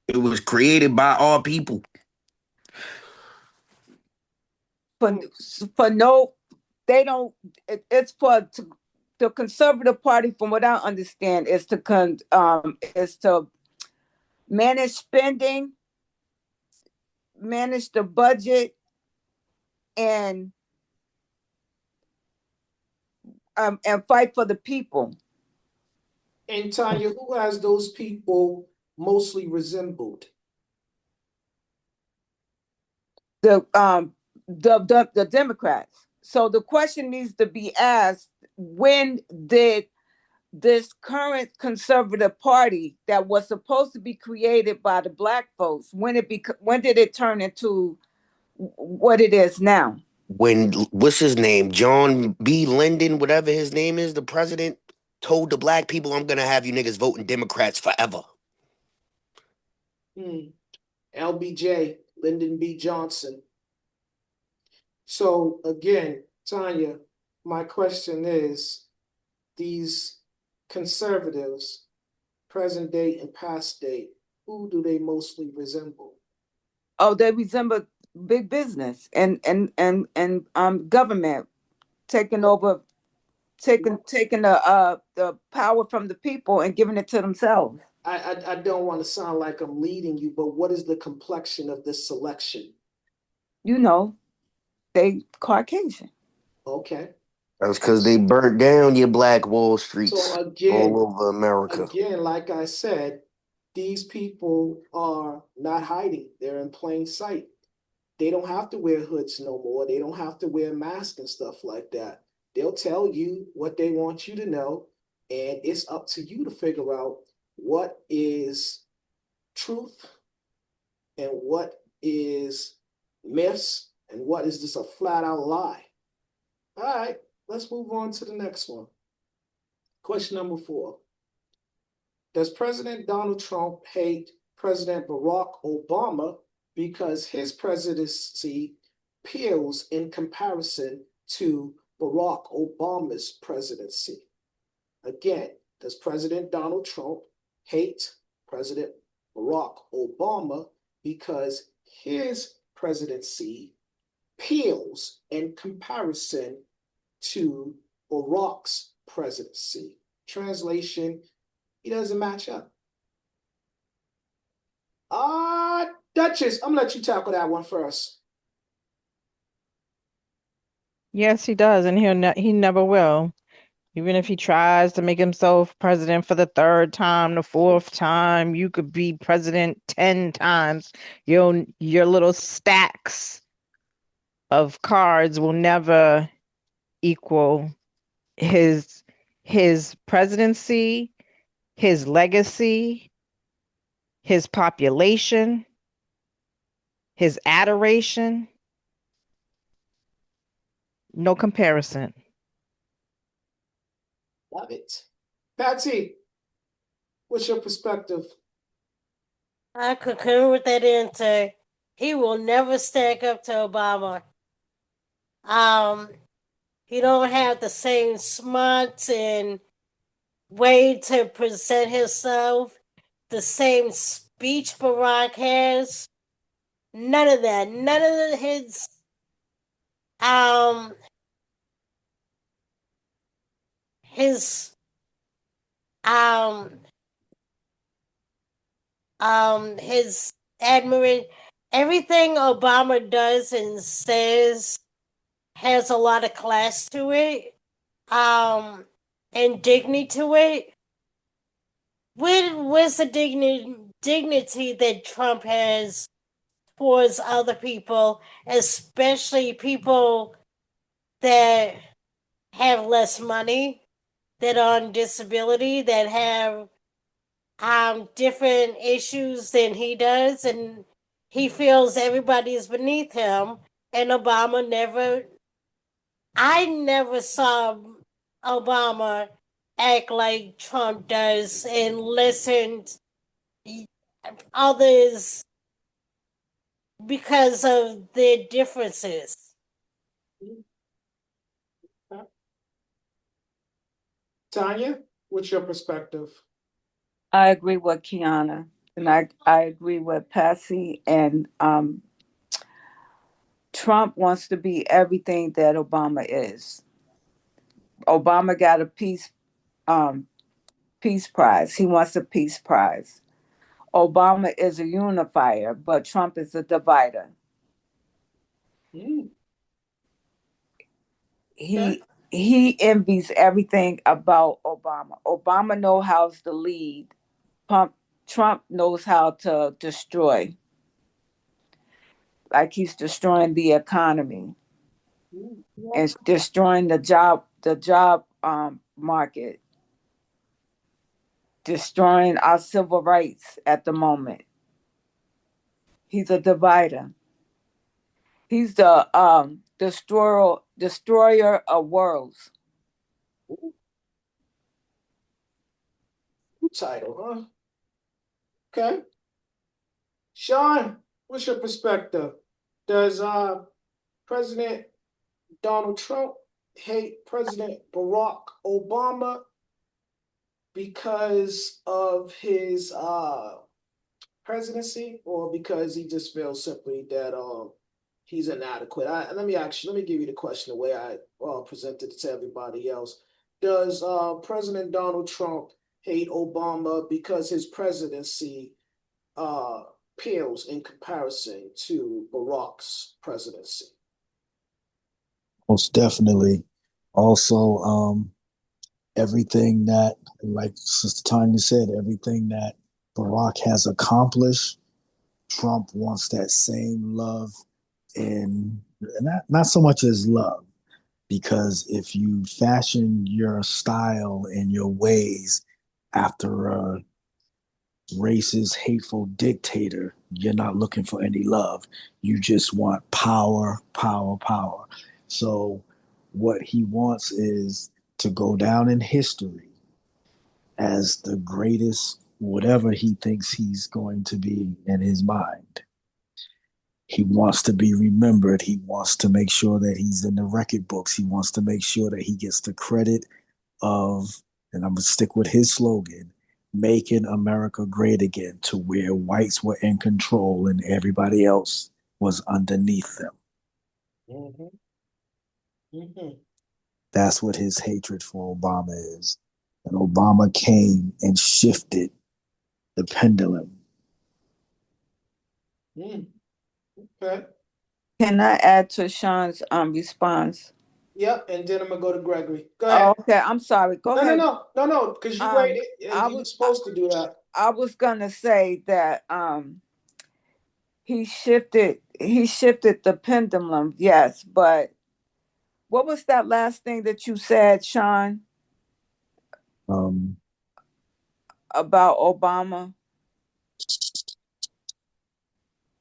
It was created by our people. For for no, they don't. It's for the conservative party. From what I understand, is to manage spending, manage the budget, and fight for the people. And Tanya, who has those people mostly resembled? The Democrats. So the question needs to be asked: when did this current conservative party that was supposed to be created by the black folks, when did it turn into what it is now? When what's his name? John B. Lyndon, whatever his name is, the president told the black people, I'm gonna have you niggas voting Democrats forever. LBJ. Lyndon B. Johnson. So again, Tanya, my question is, these conservatives, present day and past day, who do they mostly resemble? Oh, they resemble big business and government taking over, taking the power from the people and giving it to themselves. I don't want to sound like I'm leading you, but what is the complexion of this selection? You know, they Caucasian. Okay. That's because they burnt down your black Wall So Streets all again, over America. like I said, these people are not hiding. They're in plain sight. They don't have to wear hoods no more. They don't have to wear masks and stuff like that. They'll tell you what they want you to know, and it's up to you to figure out what is truth and what is myths and what is just a flat out lie. All right, let's move on to the next one. Question number 4. Does President Donald Trump hate President Barack Obama because his presidency pales in comparison to Barack Obama's presidency? Again, does President Donald Trump hate President Barack Obama because his presidency pales in comparison to Barack's presidency? Translation, he doesn't match up. Duchess, I'm gonna let you tackle that one first. Yes, he does, and he never will. Even if he tries to make himself president for the third time, the fourth time, you could be president 10 times. Your little stacks of cards will never equal his his presidency, his legacy, his population, his adoration. No comparison. Love it. Patsy, what's your perspective? I concur with that answer. He will never stack up to Obama. Um, he don't have the same smarts and way to present himself, the same speech Barack has. None of that. None of um his um his admiration, everything Obama does and says has a lot of class to it, and dignity to it. Where's the dignity that Trump has towards other people, especially people that have less money, that are on disability, that have different issues than he does, and he feels everybody is beneath him. And Obama never, I never saw Obama act like Trump does and listen to others because of their differences. Tanya, what's your perspective? I agree with Kiana, and I agree with Passy. And Trump wants to be everything that Obama is. Obama got a um, peace prize. He wants a peace prize. Obama is a unifier, but Trump is a divider. Mm, okay. He envies everything about Obama. Obama knows how to lead. Trump knows how to destroy, like he's destroying the economy and destroying the job market, destroying our civil rights at the moment. He's a divider. He's the destroyer of worlds. Title, huh? Okay. Sean, What's your perspective? Does President Donald Trump hate President Barack Obama because of his presidency, or because he just feels simply that he's inadequate? Let me give you the question the way I presented it to everybody else. Does President Donald Trump hate Obama because his presidency uh, pales in comparison to Barack's presidency? Most definitely. Also, everything that, like Sister Tanya said, everything that Barack has accomplished, Trump wants that same love, and not so much as love, because if you fashion your style and your ways after a racist, hateful dictator, you're not looking for any love. You just want power, power, power. So, what he wants is to go down in history as the greatest, whatever he thinks he's going to be in his mind. He wants to be remembered. He wants to make sure that he's in the record books. He wants to make sure that he gets the credit of, and I'm going to stick with his slogan, making America great again, to where whites were in control and everybody else was underneath them. Mm-hmm. Mm-hmm. That's what his hatred for Obama is. And Obama came and shifted the pendulum. Mm. Okay. Can I add to Sean's response? Yep. And then I'm gonna go to Gregory. Go Oh, ahead. okay. I'm sorry. Go No, no, ahead. no, no, no. Because you Um, waited. I You were was supposed to do that. I was gonna say that he shifted the pendulum, yes, but what was that last thing that you said, Sean, Um, about Obama?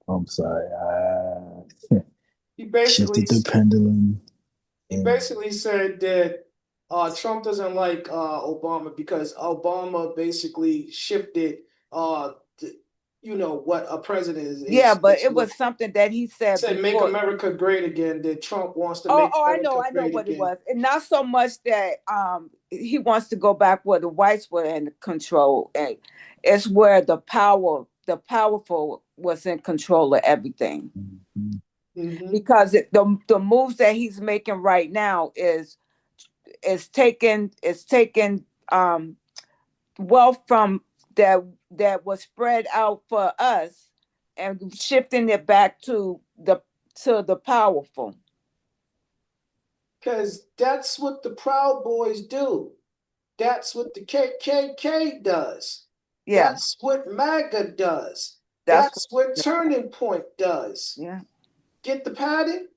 I'm sorry. He basically Shifted the pendulum. he basically said that Trump doesn't like Obama because Obama basically shifted the, what a president Yeah, but is it was something that he said said make before. America great again. That Trump wants to Oh, make oh, America I know great what it again. was. And not so much that he wants to go back where the whites were in control. And it's where the powerful was in control of everything. Mhm. Mm-hmm. Because the moves that he's making right now is taking wealth from that was spread out for us and shifting it back to the powerful. Because that's what the Proud Boys do. That's what the KKK does. Yeah, That's what MAGA does. that's That's what Turning Point does. yeah. Get the pattern?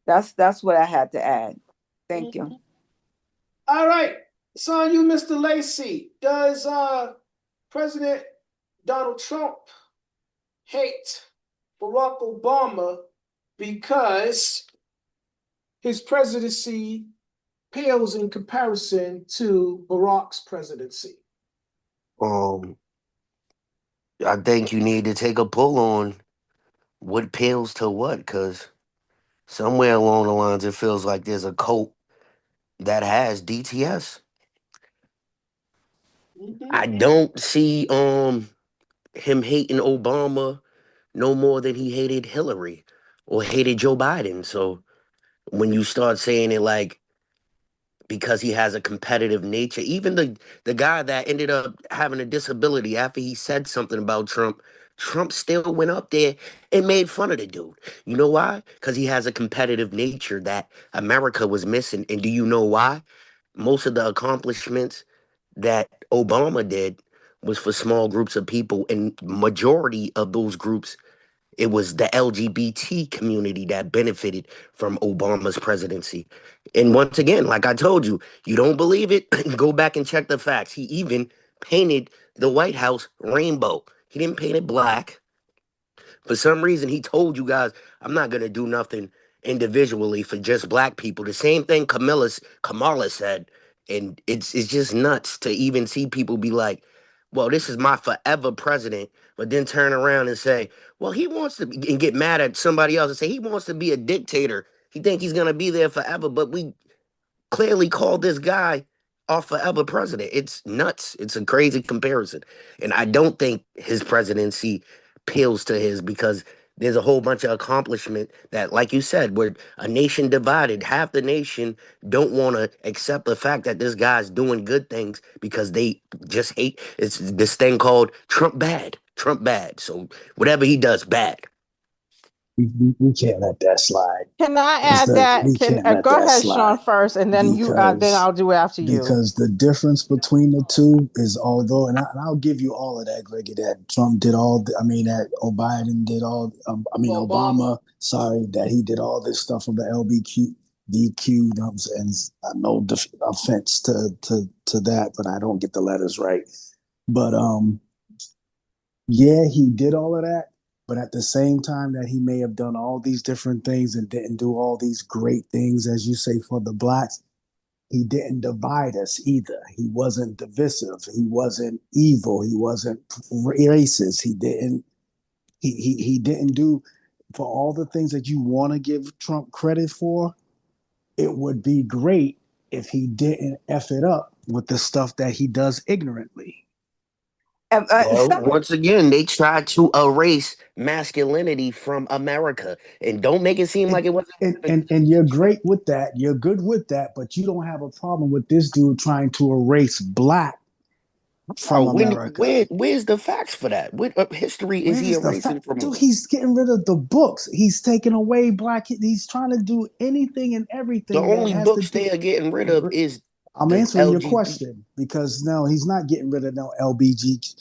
That's what I had to add. Thank you. Mhm. All right. It's on you, Mr. Lacey. Does President Donald Trump hate Barack Obama because his presidency pales in comparison to Barack's presidency? Um, I think you need to take a pull on what pales to what, because somewhere along the lines it feels like there's a cult that has DTS. Mm-hmm. I don't see him hating Obama no more than he hated Hillary or hated Joe Biden. So when you start saying it like because he has a competitive nature, even the guy that ended up having a disability after he said something about Trump, Trump still went up there and made fun of the dude. You know why? Because he has a competitive nature that America was missing. And do you know why? Most of the accomplishments that Obama did was for small groups of people, and majority of those groups, it was the LGBT community that benefited from Obama's presidency. And once again, like I told you, you don't believe it, go back and check the facts. He even painted the White House rainbow. He didn't paint it black. For some reason, he told you guys, I'm not gonna do nothing individually for just black people. The same thing Kamala said. And it's just nuts to even see people be like, well, this is my forever president, but then turn around and say, well, he wants to be, and get mad at somebody else and say he wants to be a dictator. He think he's gonna be there forever, but we clearly called this guy our forever president. It's nuts. It's a crazy comparison. And I don't think his presidency appeals to his because there's a whole bunch of accomplishment that, like you said, we're a nation divided. Half the nation don't want to accept the fact that this guy's doing good things because they just hate it's this thing called Trump bad. Trump bad. So whatever he does, bad. We can't let that slide. Can I Because add that? we Can can't let go that ahead, Sean, slide first, and then then because I'll do it after you. the difference between the two is although and I'll give you all of that, Greggy, that Trump did all I mean that Biden did all Obama, sorry, that he did all this stuff on the LBQ and no offense to that, but I don't get the letters right. But yeah, he did all of that. But at the same time that he may have done all these different things and didn't do all these great things, as you say, for the blacks, he didn't divide us either. He wasn't divisive. He wasn't evil. He wasn't racist. He didn't do for all the things that you want to give Trump credit for. It would be great if he didn't F it up with the stuff that he does ignorantly. Well, Some once again, they tried to erase masculinity from America, and don't make it seem like And, it wasn't happening. and you're great with that. You're good with that, but you don't have a problem with this dude trying to erase black Oh, from America. where's the facts for that? What history is he Where's the erasing fact? from? Dude, he's getting rid of the books. He's taking away black. He's trying to do anything and The everything that only has to books do. they are getting rid of is I'm the answering your LGBT. question because no, he's not getting rid of no LBG.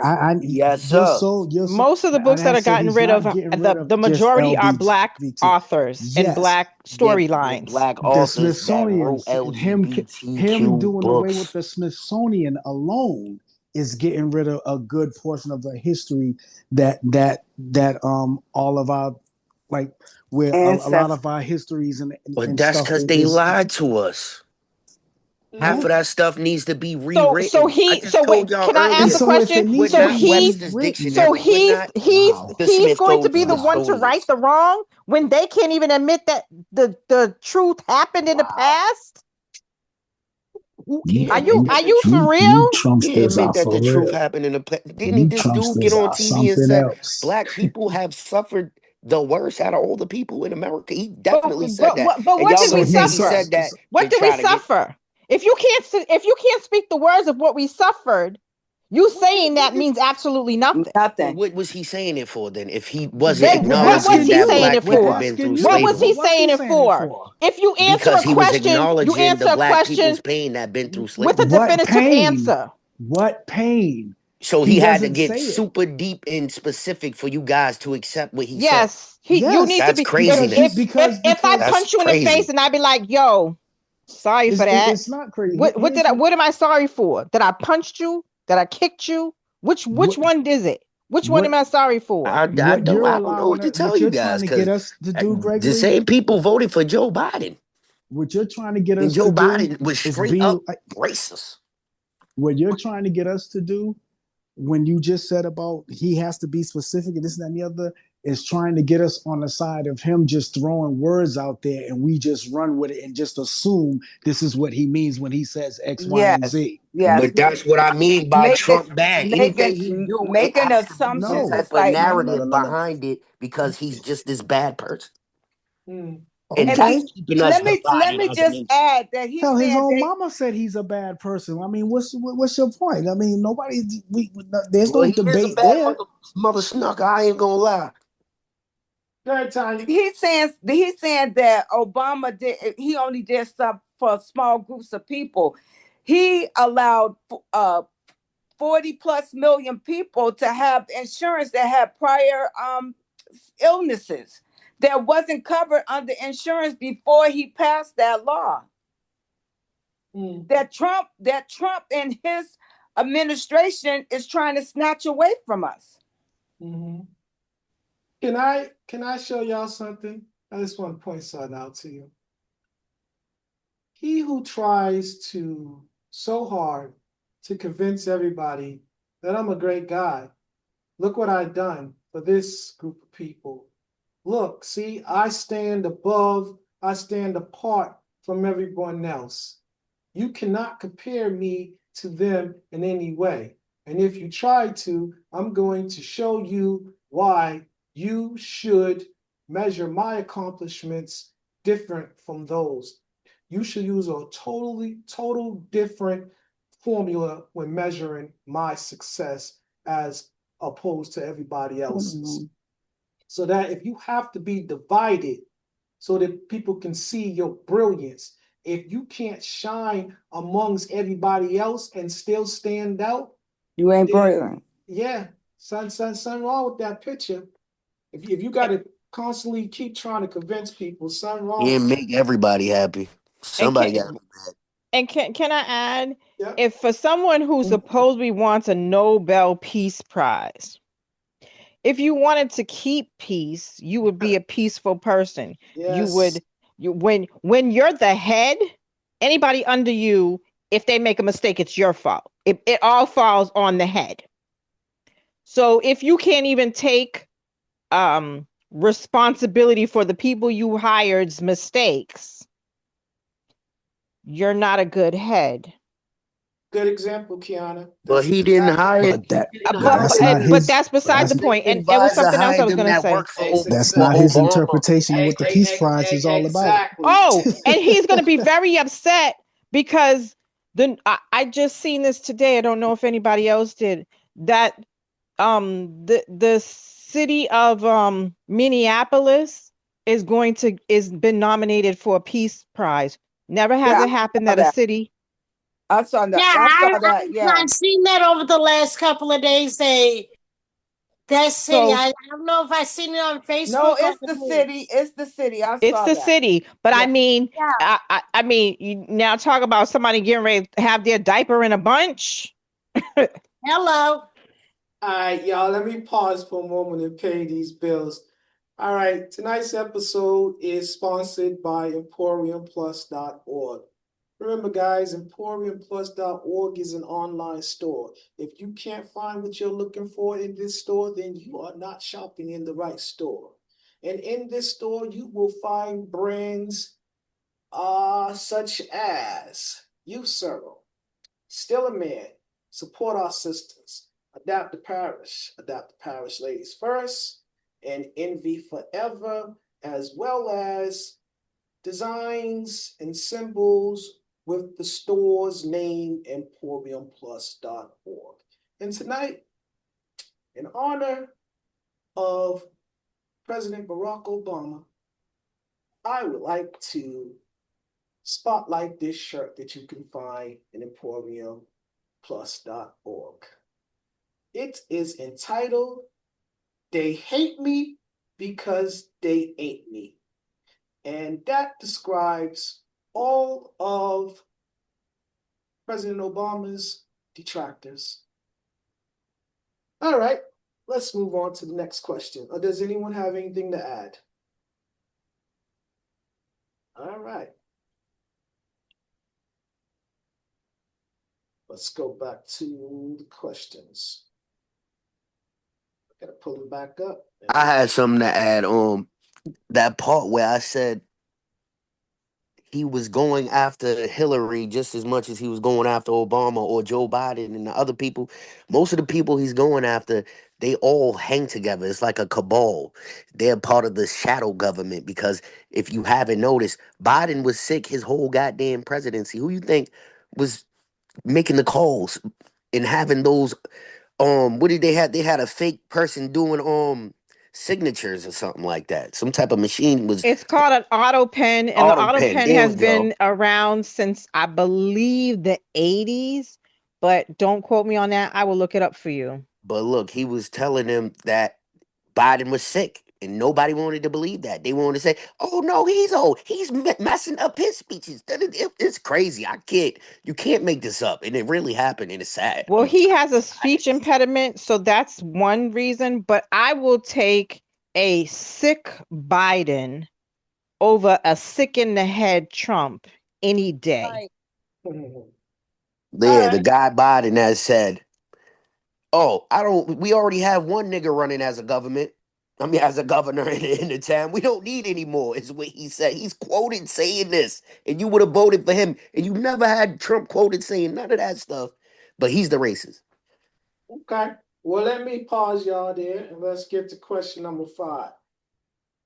I Yes, sir. you're so. Most of the books that I are said gotten he's rid of, not getting rid of the just majority are black LBGT. authors and Yes, black They're storylines. black the authors that Smithsonian, wrote him LGBTQ doing away with books. the Smithsonian alone is getting rid of a good portion of the history that all of our like where a lot ancestors. of our histories But and that's stuff because they is lied to us. Half what. of that stuff needs to be So rewritten. I he just so wait, told y'all can I And ask a earlier. so if question? it Would needs to So not be Webster's rewritten, so dictionary, would not wow, the he's going to be the one wow, to right Smithsonian's. the wrong when they can't even admit that the truth happened in the wow. past? Who You can't admit you that the For truth? you real? Can't Trumpsters admit are that the for truth real. happened in the past. Didn't You this dude get Trumpsters on are TV and something said else. black people have suffered the worst out of all the people in America? He But definitely said that. And what y'all did we So gonna say he's he suffer? said that What to did we try to get suffer? If you can't speak the words of what we suffered, you saying that means absolutely nothing. well, Nothing. what was he saying it for then? If he wasn't Then we're what was acknowledging asking he that you. saying black it We're people for? been through asking you. What was he slavery, What's he saying it saying it for? for? If you answer because a he was question, you acknowledging the answer a black people's question pain that been through with a slavery. What definitive pain? answer. What pain? So He he had to doesn't get say it. super deep and specific for you guys to accept what he said. Yes, you need Yes, to That's be if because he if craziness. if if I That's punch you in the face crazy. and I be like, "Yo, sorry for that." it's not crazy. What Here's what what am I sorry for? That I punched you? That I kicked you? Which what one is it? Which one am what I sorry for? I don't know what to tell what you you're trying guys to get because us to do, the Gregory. same people voted for Joe Biden, What you're trying to get and us to Joe do Biden was is straight be up like racist. what you're trying to get us to do when you just said about he has to be specific and this and that and the other is trying to get us on the side of him just throwing words out there and we just run with it and just assume this is what he means when he says X, Y, and Yes, Z. yes. But that's what I mean by Making Trump bad. Anything he making do, it making has to be some assumptions. No, type It's of like narrative no. behind it because he's just this bad person, Mm. and and Okay. that's keeping us let divided me as a just nation. add that he's Hell, his saying own they mama said he's a bad person. I mean, what's your point? I mean, nobody, there's Well, no he is a debate bad there. mother snucker. I ain't gonna lie. Go ahead, Tanya. he's saying that Obama did he only did stuff for small groups of people. He allowed 40 plus million people to have insurance that had prior illnesses that wasn't covered under insurance before he passed that law. Mm. That Trump and his administration is trying to snatch away from us. Mm-hmm. Can I show y'all something? I just want to point something out to you. He who tries to so hard to convince everybody that I'm a great guy Look what I done for this group of people. Look, see, I stand apart from everyone else. You cannot compare me to them in any way. And if you try to, I'm going to show you why you should measure my accomplishments different from those. You should use a total different formula when measuring my success as opposed to everybody else's. So that if you have to be divided so that people can see your brilliance, if you can't shine amongst everybody else and still stand out, You ain't then brilliant. yeah, something wrong with that picture. If you got to constantly keep trying to convince people, something wrong Yeah, with that. make everybody happy. And Somebody can got. and can I add, Yeah. if for someone who supposedly wants a Nobel Peace Prize, if you wanted to keep peace, you would be a peaceful person. You Yes. would when you're the head, anybody under you, if they make a mistake, it's your fault. It all falls on the head. So if you can't even take responsibility for the people you hired's mistakes, you're not a good head. Good example, Kiana. But That's he didn't exactly hire. right. But that He didn't but hire. that's not But his that's beside the that's point. The And it was advisor something else I hired was them gonna that say. worked that's for not his Obama. interpretation of what the peace prize is all about. Exactly. Oh, and he's gonna be very upset because I just seen this today. I don't know if anybody else did that. The city of Minneapolis is been nominated for a peace prize. Never has Yeah, it happened I saw that a that. city. I saw that. Yeah, I saw that. Yeah. I've seen that over the last couple of days. That city. So I don't know if I seen it on No, Facebook or it's the the city. news. It's the city. I it's saw the that. city, but Yeah. I mean, Yeah. I mean, you now talk about somebody getting ready to have their diaper in a bunch. Hello. All right, y'all, let me pause for a moment and pay these bills. All right, tonight's episode is sponsored by EmporiumPlus.org. Remember, guys, EmporiumPlus.org is an online store. If you can't find what you're looking for in this store, then you are not shopping in the right store. And in this store, you will find brands such as USERO, Still a Man, Support Our Sisters, Adapt the Parish Ladies First, and Envy Forever, as well as designs and symbols with the store's name, EmporiumPlus.org. And tonight, in honor of President Barack Obama, I would like to spotlight this shirt that you can find in EmporiumPlus.org. It is entitled They Hate Me Because They Ain't Me. And that describes all of President Obama's detractors. All right, let's move on to the next question. Or does anyone have anything to add? All right. Let's go back to the questions. I gotta pull them back up. I had something to add. That part where I said he was going after Hillary just as much as he was going after Obama or Joe Biden and the other people. Most of the people he's going after, they all hang together. It's like a cabal. They're part of the shadow government because if you haven't noticed, Biden was sick his whole goddamn presidency. Who you think was making the calls and having those what did they have? They had a fake person doing signatures or something like that. Some type of machine was It's called an auto pen, and the auto auto pen. pen There we has go. been around since I believe the 80s, but don't quote me on that. I will look it up for you. But look, he was telling them that Biden was sick, and nobody wanted to believe that. They wanted to say, "Oh no, he's old. He's messing up his speeches." It's crazy. I can't. You can't make this up, and it really happened, and it's sad. Well, he has a speech impediment, so that's one reason, but I will take a sick Biden over a sick in the head Trump any day. Right. All Yeah, the right. guy Biden has said, Oh, I don't. We already have one nigga running as a government. I mean, as a governor in the town. We don't need any more. Is what he said. He's quoted saying this, and you would have voted for him, and you never had Trump quoted saying none of that stuff. But he's the racist. Okay. Well, let me pause y'all there and let's get to question number 5.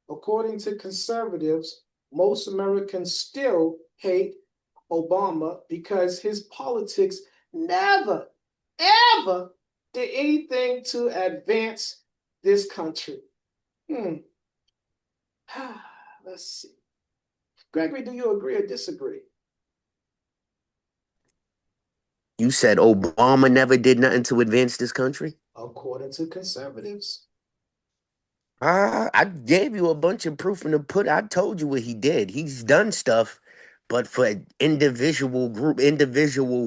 According to conservatives, most Americans still hate Obama because his politics never, ever did anything to advance this country. Hmm. Let's see. Gregory, do you agree or disagree? You said Obama never did nothing to advance this country. According to conservatives. I gave you a bunch of proof in the put. I told you what he did. He's done stuff, but for individual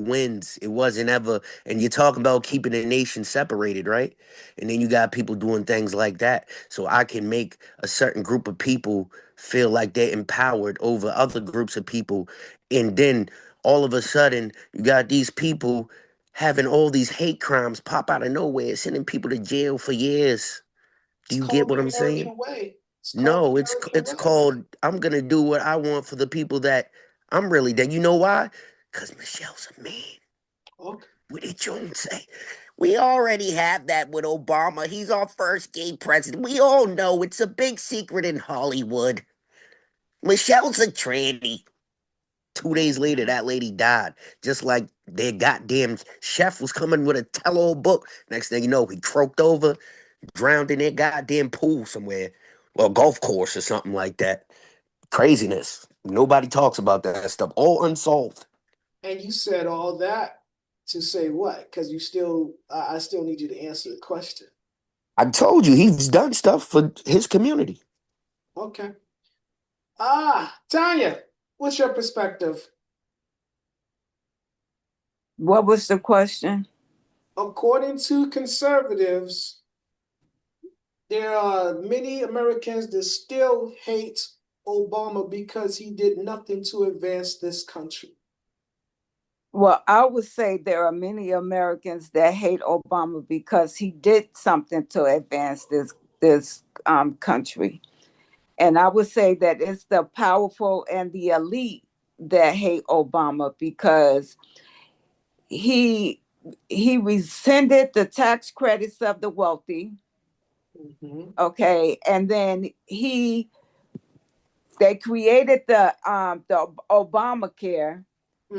wins, it wasn't ever. And you're talking about keeping the nation separated, right? And then you got people doing things like that. So I can make a certain group of people feel like they're empowered over other groups of people, and then all of a sudden you got these people having all these hate crimes pop out of nowhere, sending people to jail for years. Do It's you get called what the I'm saying? American way. It's called No, the it's American it's way. called I'm gonna do what I want for the people that I'm really that. You know why? Because Michelle's a man. Okay. What did Jones say? We already have that with Obama. He's our first gay president. We all know it's a big secret in Hollywood. Michelle's a tranny. 2 days later, that lady died. Just like their goddamn chef was coming with a tell-all book. Next thing you know, he croaked over, drowned in their goddamn pool somewhere, or a golf course or something like that. Craziness. Nobody talks about that stuff. All unsolved. And you said all that to say what? Because you still, I still need you to answer the question. I told you he's done stuff for his community. Okay. Tanya, what's your perspective? What was the question? According to conservatives, there are many Americans that still hate Obama because he did nothing to advance this country. Well, I would say there are many Americans that hate Obama because he did something to advance this country. And I would say that it's the powerful and the elite that hate Obama because he he rescinded the tax credits of the wealthy. Mm-hmm. Okay, and then they created the Obamacare Mm.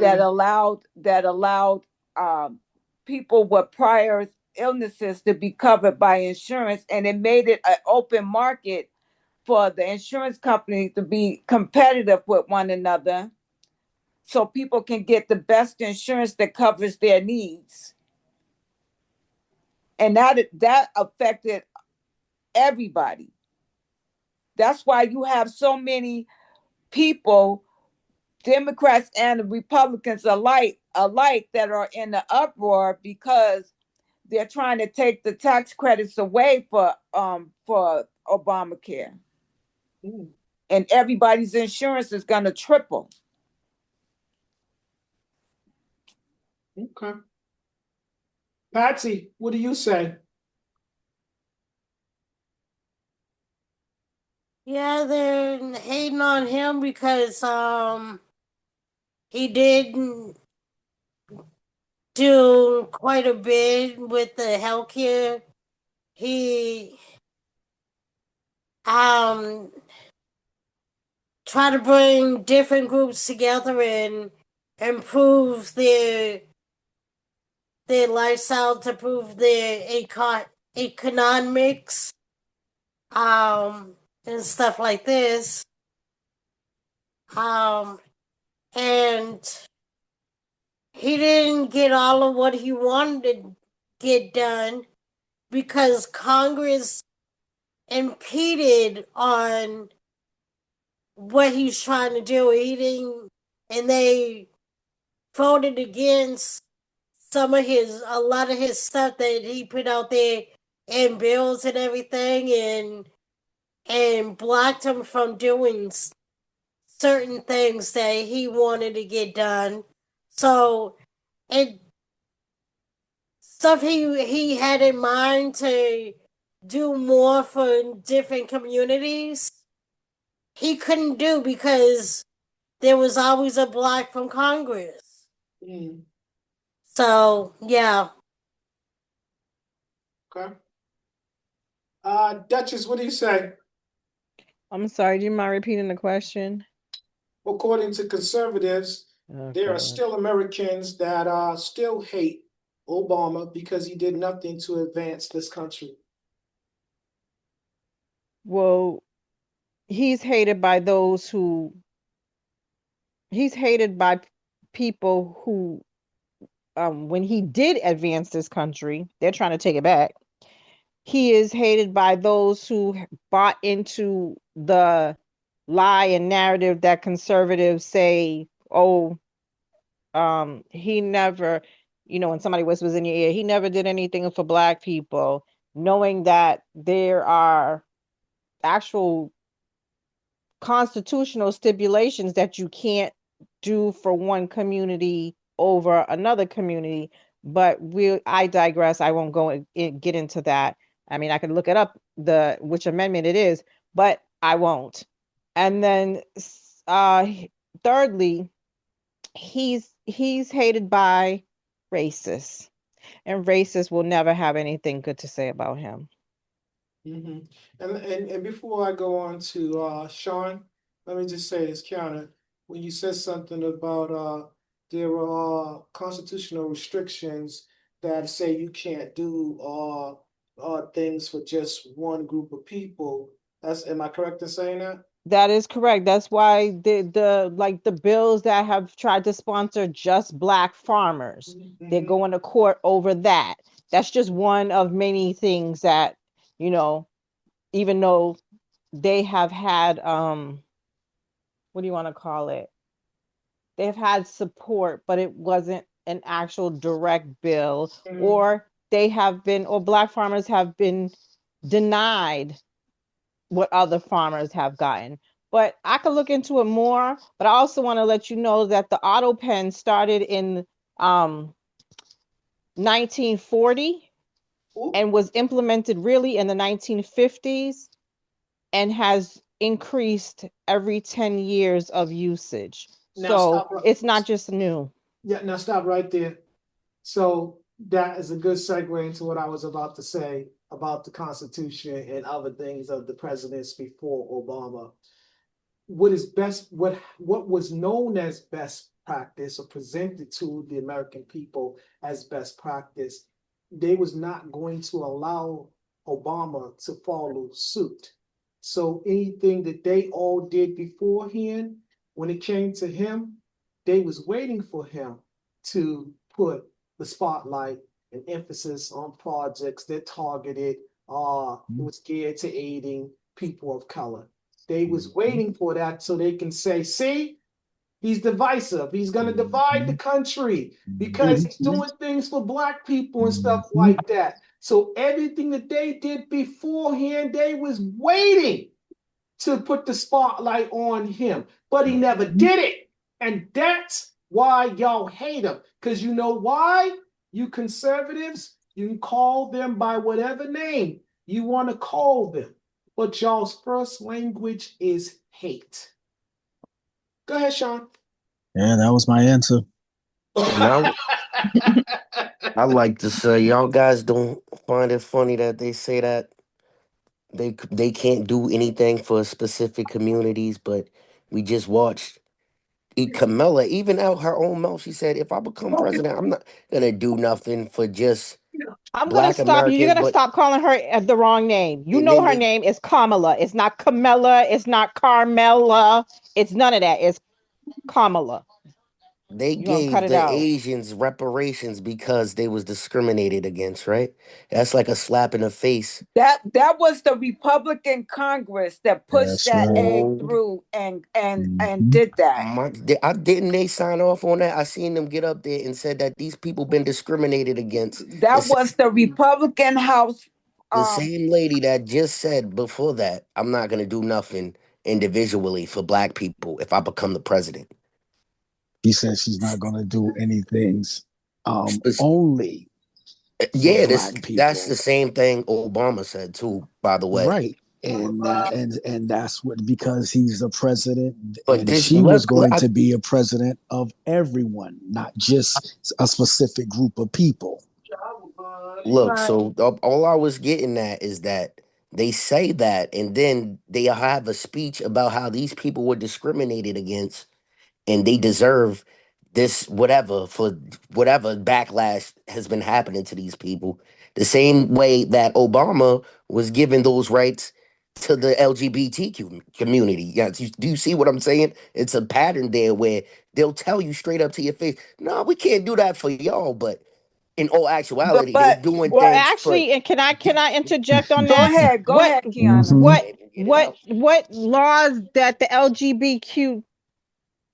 that allowed um, people with prior illnesses to be covered by insurance, and it made it an open market for the insurance companies to be competitive with one another, so people can get the best insurance that covers their needs, and that affected everybody. That's why you have so many people, Democrats and Republicans alike that are in the uproar because they're trying to take the tax credits away for Obamacare. Mm. And everybody's insurance is going to triple. Okay. Patsy, what do you say? Yeah, they're hating on him because he did do quite a bit with the healthcare. He um tried to bring different groups together and improve their lifestyle, to improve their economics, and stuff like this. Um, and he didn't get all of what he wanted to get done because Congress impeded on what he's trying to do. He didn't, and they voted against a lot of his stuff that he put out there in bills and everything, and blocked him from doing certain things that he wanted to get done. So it stuff he had in mind to do more for different communities, he couldn't do because there was always a black from Congress. Mm, So yeah, okay. Duchess, what do you say? I'm sorry, do you mind repeating the question? According to conservatives, Oh there are God. still Americans that still hate Obama because he did nothing to advance this country. Well, he's hated by those who he's hated by people who when he did advance this country, they're trying to take it back. He is hated by those who bought into the lie and narrative that conservatives say, oh, he never, when somebody whispers in your ear, he never did anything for black people, knowing that there are actual constitutional stipulations that you can't do for one community over another community. But I digress. I won't get into that. I mean, I can look it up, which amendment it is, but I won't. And then uh thirdly, he's hated by racists, and racists will never have anything good to say about him. Mm-hmm. And before I go on to Sean, let me just say this, Kiana, when you said something about there are constitutional restrictions that say you can't do things for just one group of people. Am I correct in saying that? That is correct. That's why the bills that have tried to sponsor just black farmers, they're Mm-hmm. going to court over that. That's just one of many things that, you know, even though they have had what do you want to call it? They've had support, but it wasn't an actual direct bill, Mm-hmm. or black farmers have been denied what other farmers have gotten. But I could look into it more. But I also want to let you know that the auto pen started in um, 1940 Ooh. and was implemented really in the 1950s and has increased every 10 years of usage. Now So stop. it's not just new. Yeah, now stop right there. So that is a good segue into what I was about to say about the Constitution and other things of the presidents before Obama. What was known as best practice or presented to the American people as best practice, they was not going to allow Obama to follow suit. So anything that they all did beforehand, when it came to him, they was waiting for him to put the spotlight and emphasis on projects that targeted was geared to aiding people of color. They was waiting for that so they can say, see, he's divisive. He's going to divide the country because he's doing things for black people and stuff like that. So everything that they did beforehand, they was waiting to put the spotlight on him, but he never did it. And that's why y'all hate him. Because you know why? You conservatives, you can call them by whatever name you want to call them. But y'all's first language is hate. Go ahead, Sean. Yeah, that was my answer. And I like to say, y'all guys don't find it funny that they say that they can't do anything for specific communities, but we just watched Camilla, even out her own mouth, she said, if I become president, I'm not gonna do nothing for just I'm gonna black stop you. You're Americans, gonna but stop calling her the wrong name. You and know then her name is Kamala. It's not Camilla. It's not Carmela. It's none of that. It's Kamala. they You gonna cut gave it the out? Asians reparations because they was discriminated against, right? That's like a slap in the face. That was the Republican Congress that pushed That's that right. egg Oh through and Mhm. did that. I didn't they sign off on that? I seen them get up there and said that these people been discriminated against. The That was the Republican House. The Um, same lady that just said before that, I'm not gonna do nothing individually for black people if I become the president. He said she's not going to do anything Spec- only. for Yeah, black that's people. the same thing Obama said too, by the way. Right. And that's what, because he's the president, But and this she was going I, to be a president of everyone, not just a specific group of people. look, Right. so all I was getting at is that they say that, and then they have a speech about how these people were discriminated against and they deserve this whatever for whatever backlash has been happening to these people. The same way that Obama was giving those rights to the LGBTQ community. Yeah, do you see what I'm saying? It's a pattern there where they'll tell you straight up to your face, no, we can't do that for y'all. But in all actuality, they But doing Well, things for actually, and can I interject on go that? ahead, go What ahead, Kiana. Hmm. what can't even get it what out. what laws that the LGBTQ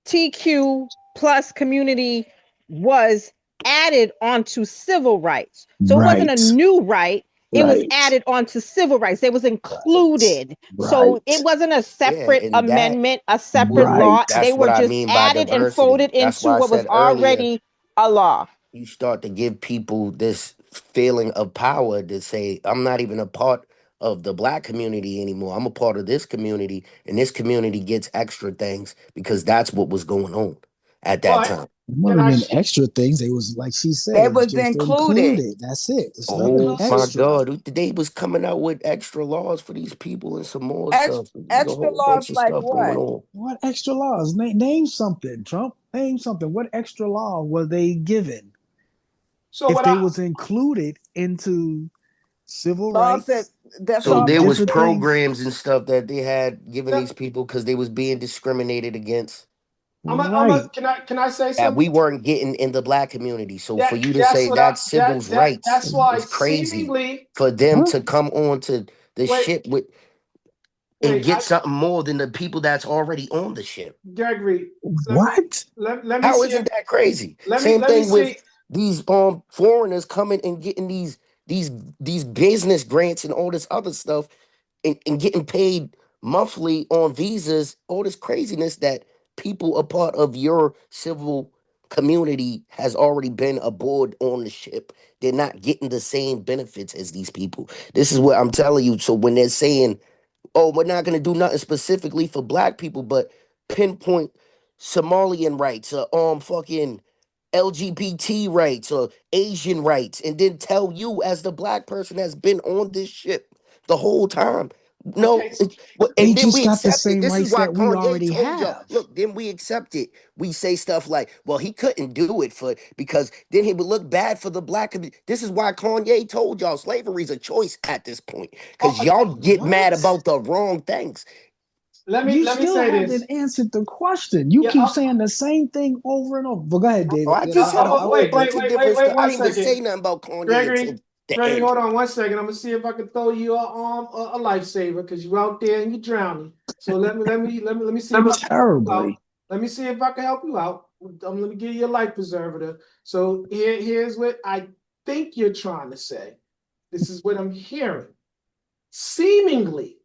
TQ plus community was added onto civil rights. So it wasn't a Right. new right. It was Right. added onto civil rights. It was Right. included. So it Right. wasn't a Yeah, separate and that amendment, a separate law. Right. They that's were what I just mean by added and diversity. folded That's into why I what was said earlier already a law. you start to give people this feeling of power to say, I'm not even a part of the black community anymore. I'm a part of this community, and this community gets extra things because that's what was going on at that But time. It can wasn't I? even extra things. They was, like she said, They it was was just included. included. That's it. It's nothing Oh my Included. extra. God, they was coming out with extra laws for these people and some more Ex- stuff. There's a extra whole laws bunch of like stuff going what? on. What extra laws? Name something, Trump. Name something. What extra law were they given So if what they I? was included into civil Laws that rights that's So and there was already different things? programs and stuff that they had given Let, these people because they was being discriminated against Right. can I say that we something? weren't getting in the black community. So for you to That's say what I that's civil rights that's why is crazy seemingly. for them Huh? to come on to the Wait, ship with and wait, get something more than the people that's already on the ship. Gregory, let me What? let me How see if isn't that crazy? Same let me thing with see. these foreigners coming and getting these these business grants and all this other stuff and getting paid monthly on visas, all this craziness that people a part of your civil community has already been aboard on the ship. They're not getting the same benefits as these people. This is what I'm telling you. So when they're saying, oh, we're not going to do nothing specifically for black people, but pinpoint Somalian rights, fucking LGBT rights or Asian rights, and then tell you as the black person that's been on this ship the whole time. No, Okay, They and then just we got the accept it. same This is rights why that we Kanye already told y'all. have. Look, then we accept it. We say stuff like, "Well, he couldn't do it for because then he would look bad for the black." This is why Kanye told y'all slavery is a choice at this point because oh, y'all get mad What? about the wrong things. You let me still say haven't this. answered the question. You Yeah, keep saying the same thing over and over. But go ahead, Oh, David. I just said a I whole will wait, get. bunch of different stuff. I one didn't even say second, nothing about Kanye until Gregory. the Gregory, end. hold on 1 second. I'm gonna see if I can throw you a lifesaver because you're out there and you're drowning. So let me see if I can help you out. Terribly. Let me see if I can help you out. Let me give you a life preservative. So here's what I think you're trying to say. This is what I'm hearing. Seemingly,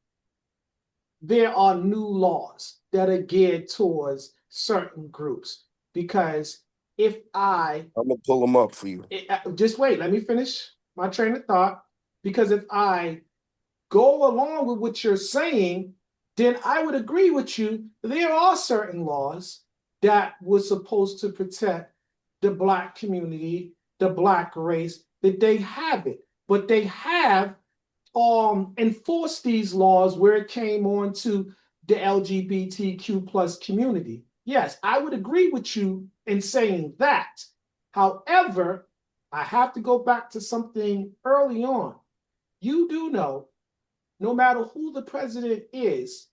there are new laws that are geared towards certain groups. Because if I I'm gonna pull them up for you. just wait, let me finish my train of thought. Because if I go along with what you're saying, then I would agree with you. There are certain laws that were supposed to protect the black community, the black race, that they have it, but they have enforce these laws where it came on to the LGBTQ plus community. Yes, I would agree with you in saying that. However, I have to go back to something early on. You do know, no matter who the president is,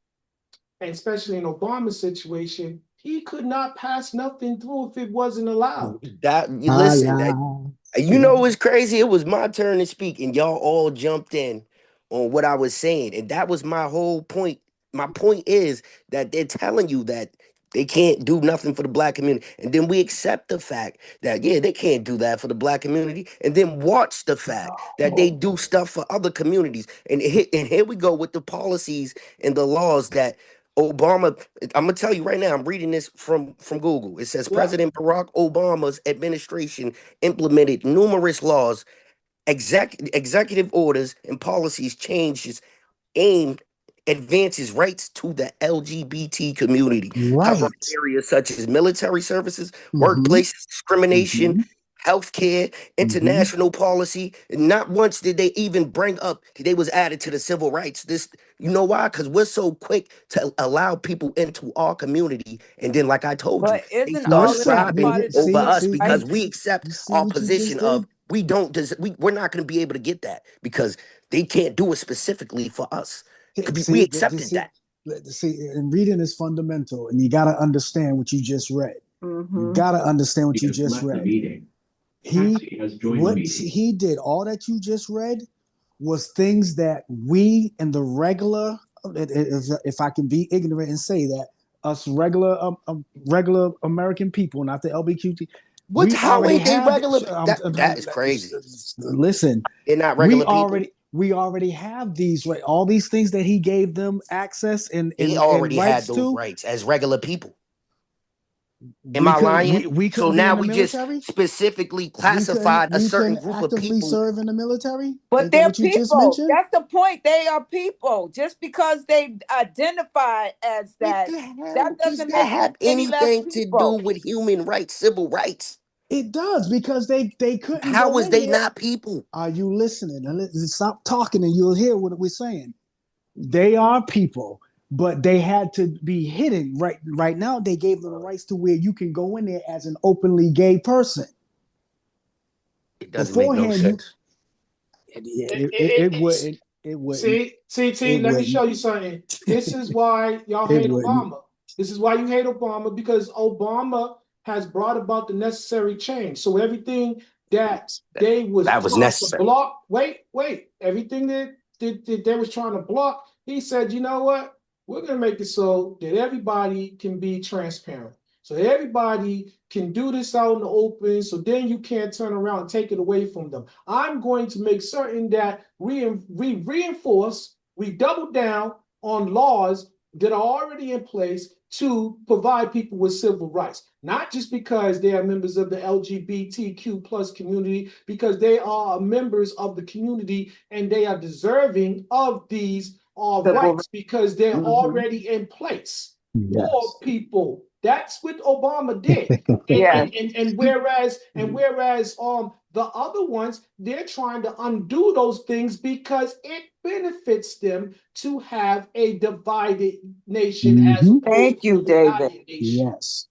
and especially in Obama's situation, he could not pass nothing through if it wasn't allowed. That you listen. Hello. You know what's crazy? It was my turn to speak, and y'all all jumped in on what I was saying, and that was my whole point. My point is that they're telling you that they can't do nothing for the black community, and then we accept the fact that yeah, they can't do that for the black community, and then watch the fact that they Oh, do stuff for other communities, and here we go with the policies and the laws that Obama. I'm gonna tell you right now. I'm reading this from Google. It says Yeah. President Barack Obama's administration implemented numerous laws executive orders and policies changes aimed advances rights to the LGBT community, covering Right. areas such as military services, Mm-hmm. workplace discrimination, Mm-hmm. healthcare, Mm-hmm. international policy. And not once did they even bring up they was added to the civil rights. This, you know why? Because we're so quick to allow people into our community, and then, like I told you, But they isn't start all of Listen, that scribing part of the over civil us see, because rights? we you accept see our what you just position did? of we don't we're not going to be able to get that because they can't do it specifically for us. We See, accepted that. and reading is fundamental, and you got to understand what you just read. You Mm-hmm. got to understand what you just read. He did, all that you just read, was things that we in the regular, if I can be ignorant and say that, us regular American people, not the LBQT, What? we How already ain't they have. regular? That is crazy. Listen, They're not we regular people. already have these, right, all these things that he gave them access They and already had rights those to. rights as regular people. Am We I couldn't lying? we So couldn't be in now the we just military. specifically We couldn't classified a certain group of actively people. serve in the military. But Ain't that they're what you just people. mentioned? That's the point. They are people. Just because they identify as What that, the hell that does doesn't that make them have any less anything to do people. with human rights, civil rights? It does, because they couldn't How go is in they there. not people? Are you listening? Stop talking and you'll hear what we're saying. They are people, but they had to be hidden. Right now, they gave them the rights to where you can go in there as an openly gay person. It doesn't make no Beforehand, sense. it wouldn't. It wouldn't. See, T, It let me show wouldn't. you something. This is why y'all It hate wouldn't. Obama. This is why you hate Obama, because Obama has brought about the necessary change. So everything that they was That was trying to necessary. block, everything that they was trying to block, he said, you know what? We're gonna make it so that everybody can be transparent. So everybody can do this out in the open. So then you can't turn around and take it away from them. I'm going to make certain that we reinforce, we double down on laws that are already in place to provide people with civil rights, not just because they are members of the LGBTQ plus community, because they are members of the community and they are deserving of these Civil. rights because they're Mm-hmm. already in place for Yes. people. That's what Obama did. And Yes. and and, and whereas the other ones, they're trying to undo those things because it benefits them to have a divided nation as Mm-hmm. opposed Thank to a you, David. united nation. Yes.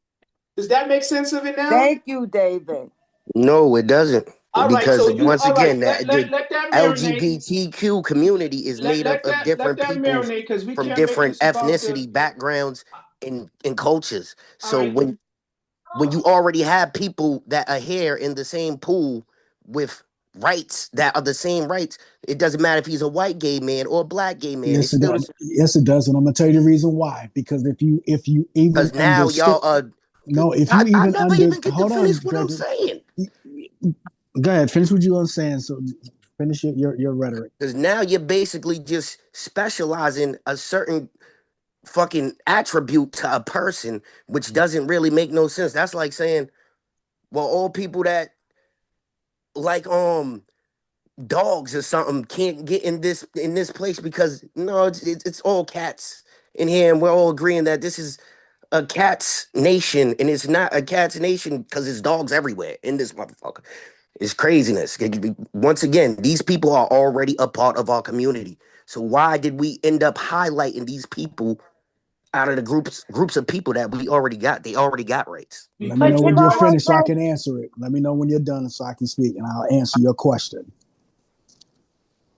Does that make sense of it now? Thank you, David. No, it doesn't. All right, so Because you once all right, again, let, the let, let that marinate. LGBTQ community is Let, made up let of that let different that peoples marinate because we from can't make different this about the ethnicity backgrounds and cultures. all So right. when you already have people that are here in the same pool with rights that are the same rights, it doesn't matter if he's a white gay man or a black gay man. It's Yes, it still does. the same. Yes, it does, and I'm gonna tell you the reason why. Because if you even Because now understood, y'all are. no, if you I even never even get to hold on, finish what I'm saying. go ahead, finish what you were saying. So finish your rhetoric. Because now you're basically just specializing a certain fucking attribute to a person, which doesn't really make no sense. That's like saying, well, all people that like dogs or something can't get in this place because no, it's all cats in here, and we're all agreeing that this is a cat's nation, and it's not a cat's nation because there's dogs everywhere in this motherfucker. It's craziness. Once again, these people are already a part of our community. So why did we end up highlighting these people out of the groups of people that we already got? They already got rights. Let me Because know But you when know you're because what, finished so I though? can answer it. Let me know when you're done so I can speak, and I'll answer your question.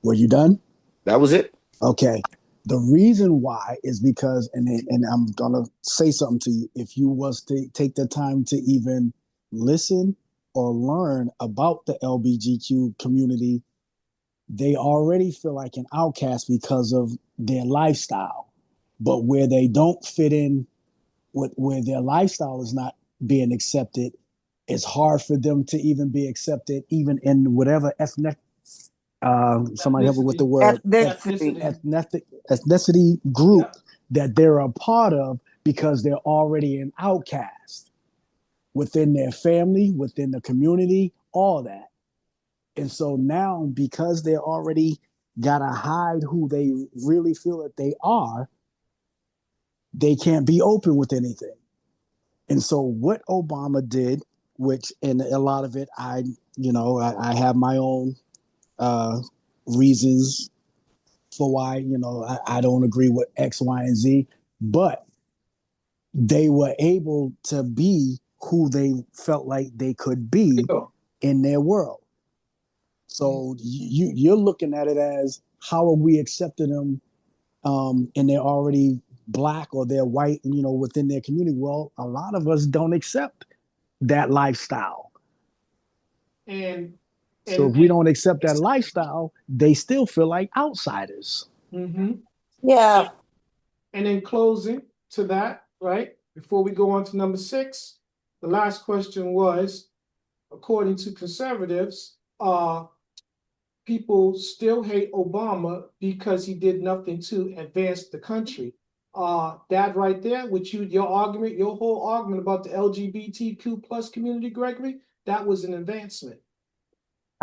Were you done? That was it. Okay. The reason why is because, and I'm gonna say something to you. If you was to take the time to even listen or learn about the LBGQ community, they already feel like an outcast because of their lifestyle. But where they don't fit in, where their lifestyle is not being accepted, it's hard for them to even be accepted, even in whatever ethnic. Somebody help me with the ethnicity, word Ethnicity. ethnicity. ethnicity group Yep. that they're a part of, because they're already an outcast within their family, within the community, all that. And so now, because they're already got to hide who they really feel that they are, they can't be open with anything. And so, what Obama did, which in a lot of it, I have my own uh, reasons for why, I don't agree with X, Y, and Z, but they were able to be who they felt like they could be in their world. So you're looking at it as, how are we accepting them, and they're already black or they're white, within their community? Well, a lot of us don't accept that lifestyle. And So and if we don't accept that lifestyle, they still feel like outsiders. mm-hmm. Yeah. And in closing to that, right, before we go on to number 6, the last question was, according to conservatives, people still hate Obama because he did nothing to advance the country. That right there, which your argument, your whole argument about the LGBTQ plus community, Gregory, that was an advancement.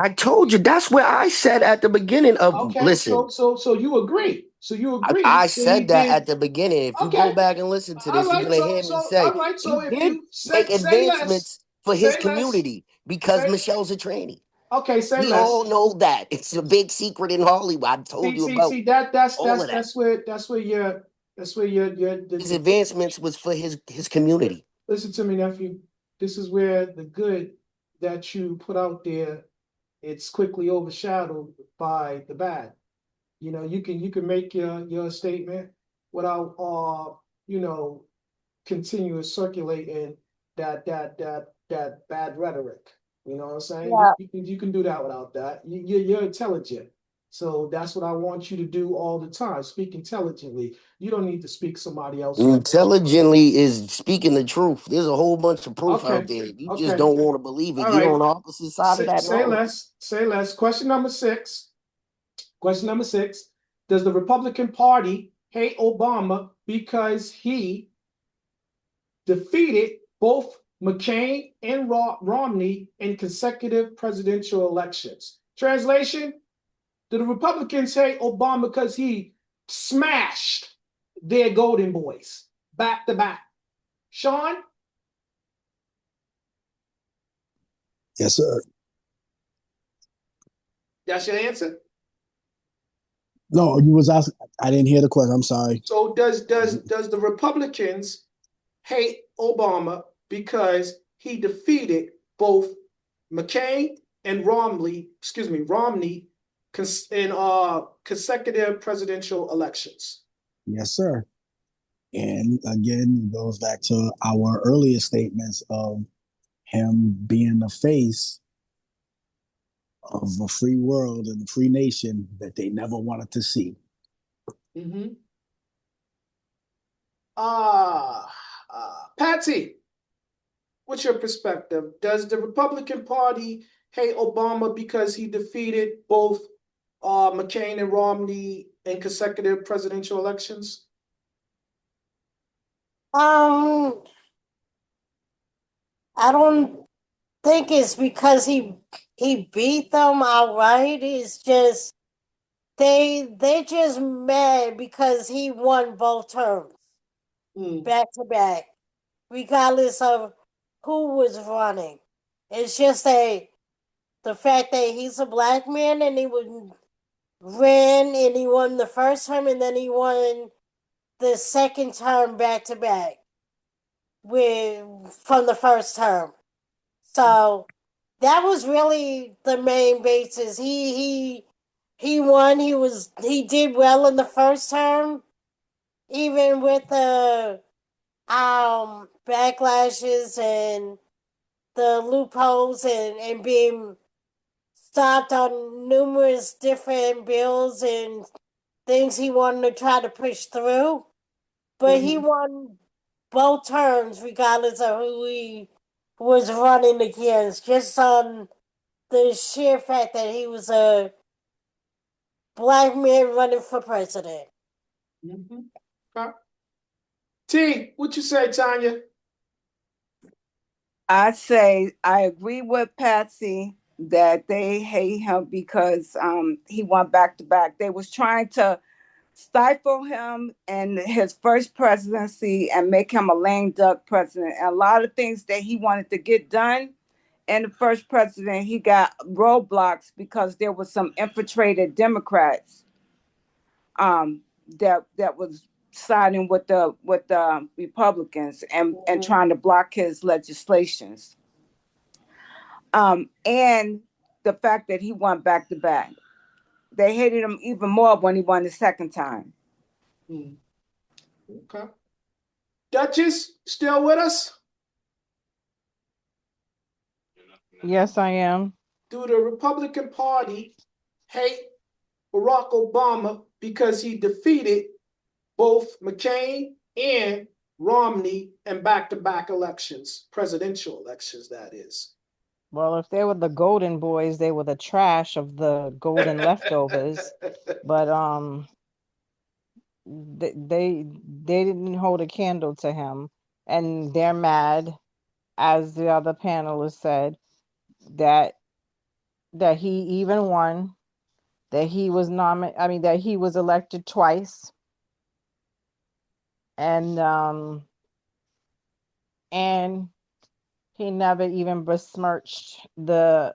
I told you, that's where I said at the beginning of, Okay, listen, so you agree. So you agree I that he said that did. at the beginning. If you go Okay, back and listen to all this, you're right. gonna hear me All say right. he So if did you make say less, advancements for his say less, community because say Michelle's a tranny. okay, say We all less. know that. It's a big secret in Hollywood. I told you about See that all of that. that's where your His advancements was for his community. listen to me, nephew. This is where the good that you put out there, it's quickly overshadowed by the bad. You can make your statement without continuous circulating that bad rhetoric. You know what I'm saying? Yeah. You can do that without that. You're intelligent. So that's what I want you to do all the time. Speak intelligently. You don't need to speak somebody else's language. Intelligently is speaking the truth. There's a whole bunch of proof Okay. out there. You just Okay. don't want to believe it. All You're right. on the opposite side of that Say knowledge. less. Say less. Question number 6. Question number 6. Does the Republican Party hate Obama because he defeated both McCain and Romney in consecutive presidential elections? Translation: do the Republicans hate Obama because he smashed their golden boys back to back? Sean? Yes, sir. That's your answer? No, you was asking. I didn't hear the question. I'm sorry. So does the Republicans hate Obama because he defeated both McCain and Romney in consecutive presidential elections? Yes, sir. And again, it goes back to our earlier statements of him being the face of a free world and a free nation that they never wanted to see. Mm-hmm. Patsy, what's your perspective? Does the Republican Party hate Obama because he defeated both McCain and Romney in consecutive presidential elections? I don't think it's because he beat them outright. It's just they just mad because he won both terms back to back, regardless of who was running. It's just the fact that he's a black man and ran and he won the first term and then he won the second term back to back with from the first term. So that was really the main basis. He won. He did well in the first term, even with the backlashes and the loopholes and being stopped on numerous different bills and things he wanted to try to push through. But he won both terms regardless of who he was running against, just on the sheer fact that he was a black man running for president. Mm-hmm. Okay. T, what you say, Tanya? I say I agree with Patsy that they hate him because he won back to back. They was trying to stifle him in his first presidency and make him a lame duck president. And a lot of things that he wanted to get done in the first president, he got roadblocks because there was some infiltrated Democrats that was siding with the Republicans and trying to block his legislations. And the fact that he won back to back. They hated him even more when he won the second time. Okay. Duchess, still with us? Yes, I am. Do the Republican Party hate Barack Obama because he defeated both McCain and Romney in back-to-back elections, presidential elections, that is? Well, if they were the golden boys, they were the trash of the golden leftovers. But they didn't hold a candle to him, and they're mad, as the other panelists said, that he even won, that he was that he was elected twice, and he never even besmirched the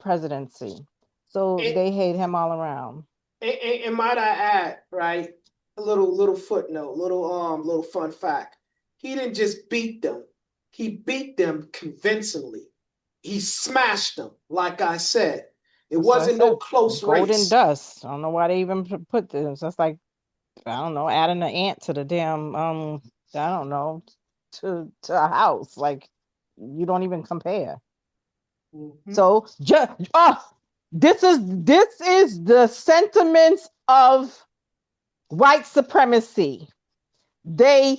presidency. So they hate him all around. And might I add, right, a little footnote, little fun fact. He didn't just beat them; he beat them convincingly. He smashed them, like I said. It wasn't no close golden race. dust. I don't know why they even put this. That's like, I don't know, adding an ant to the damn I don't know, to a house. Like, you don't even compare. So just this is the sentiments of white supremacy. They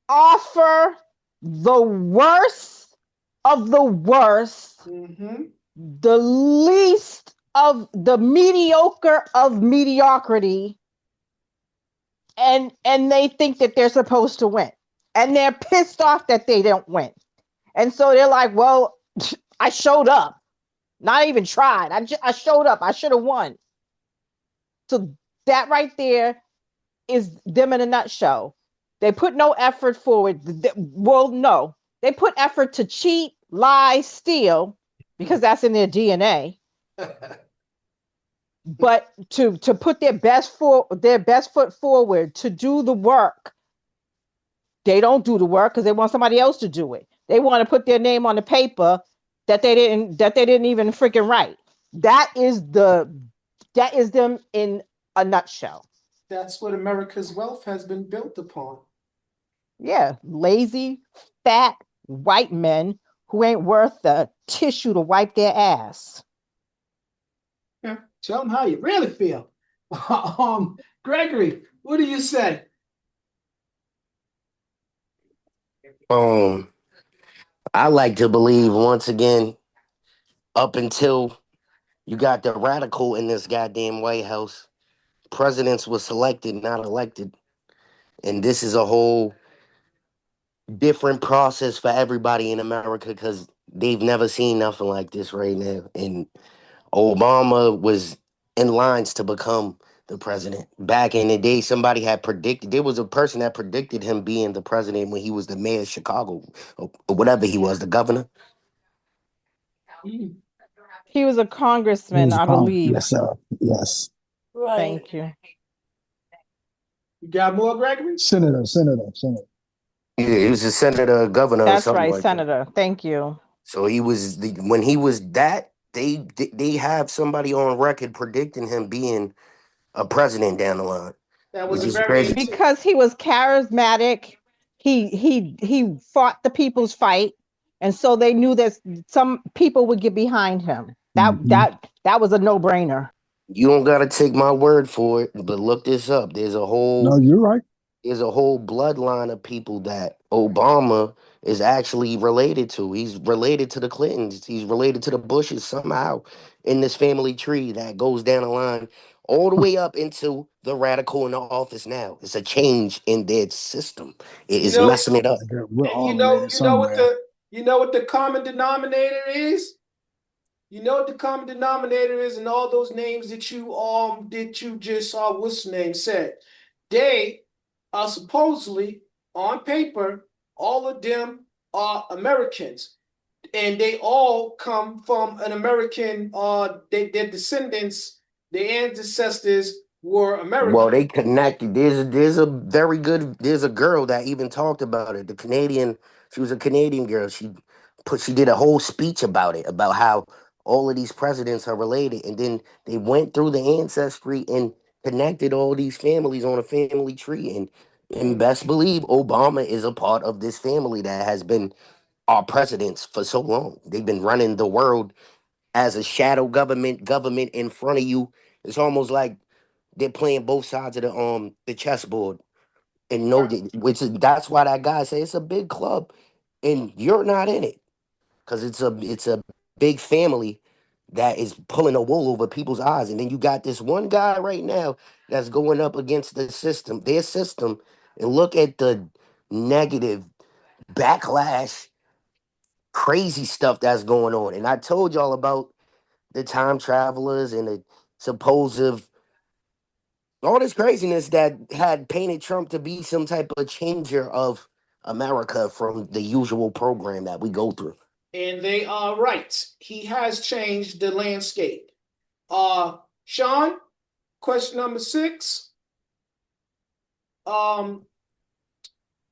offer the worst of the worst, the least of the mediocre of mediocrity, and they think that they're supposed to win, and they're pissed off that they don't win, and so they're like, well, I showed up, not even tried. I showed up. I should have won. So that right there is them in a nutshell. They put no effort forward. Well, no, they put effort to cheat, lie, steal, because that's in their DNA. But to put their best foot forward, to do the work, they don't do the work because they want somebody else to do it. They want to put their name on the paper that they didn't even freaking write. That is them in a nutshell. That's what America's wealth has been built upon. Yeah, lazy, fat white men who ain't worth the tissue to wipe their ass. Yeah, tell them how you really feel. Gregory, what do you say? I like to believe once again, up until you got the radical in this goddamn White House, presidents were selected, not elected. And this is a whole different process for everybody in America because they've never seen nothing like this right now. And Obama was in lines to become the president. Back in the day, somebody had predicted, there was a person that predicted him being the president when he was the mayor of Chicago, or whatever he was, the governor. He was a congressman, I believe. Yes, sir. Yes. Right. Thank you. You got more, Gregory? Senator. Yeah, he was a senator, governor, or That's something right, like that. Senator. Thank you. So he was when he was that they have somebody on record predicting him being a president down the line. That Which was a is very crazy. Because he was charismatic. He fought the people's fight, and so they knew that some people would get behind him. That was a no-brainer. You don't gotta take my word for it, but look this up. No, you're right. There's a whole bloodline of people that Obama is actually related to. He's related to the Clintons. He's related to the Bushes somehow in this family tree that goes down the line all the way up into the radical in the office now. It's a change in their system. It You is know, messing it up. We're all you know, related you know what somewhere. the you know what the common denominator is? You know what the common denominator is, and all those names that you just what's the name said. They are supposedly on paper, all of them are Americans, and they all come from an American. Their descendants, their ancestors were Well, American. they connected. There's a girl that even talked about it. The Canadian, she was a Canadian girl. She did a whole speech about it, about how all of these presidents are related, and then they went through the ancestry and connected all these families on a family tree. And best believe Obama is a part of this family that has been our presidents for so long. They've been running the world as a shadow government in front of you. It's almost like they're playing both sides of the chessboard, and know that, that's why that guy say it's a big club and you're not in it, because it's a big family that is pulling the wool over people's eyes. And then you got this one guy right now that's going up against their system, and look at the negative backlash, crazy stuff that's going on. And I told y'all about the time travelers and the supposed all this craziness that had painted Trump to be some type of changer of America from the usual program that we go through. And they are right. He has changed the landscape. Sean, question number 6. Does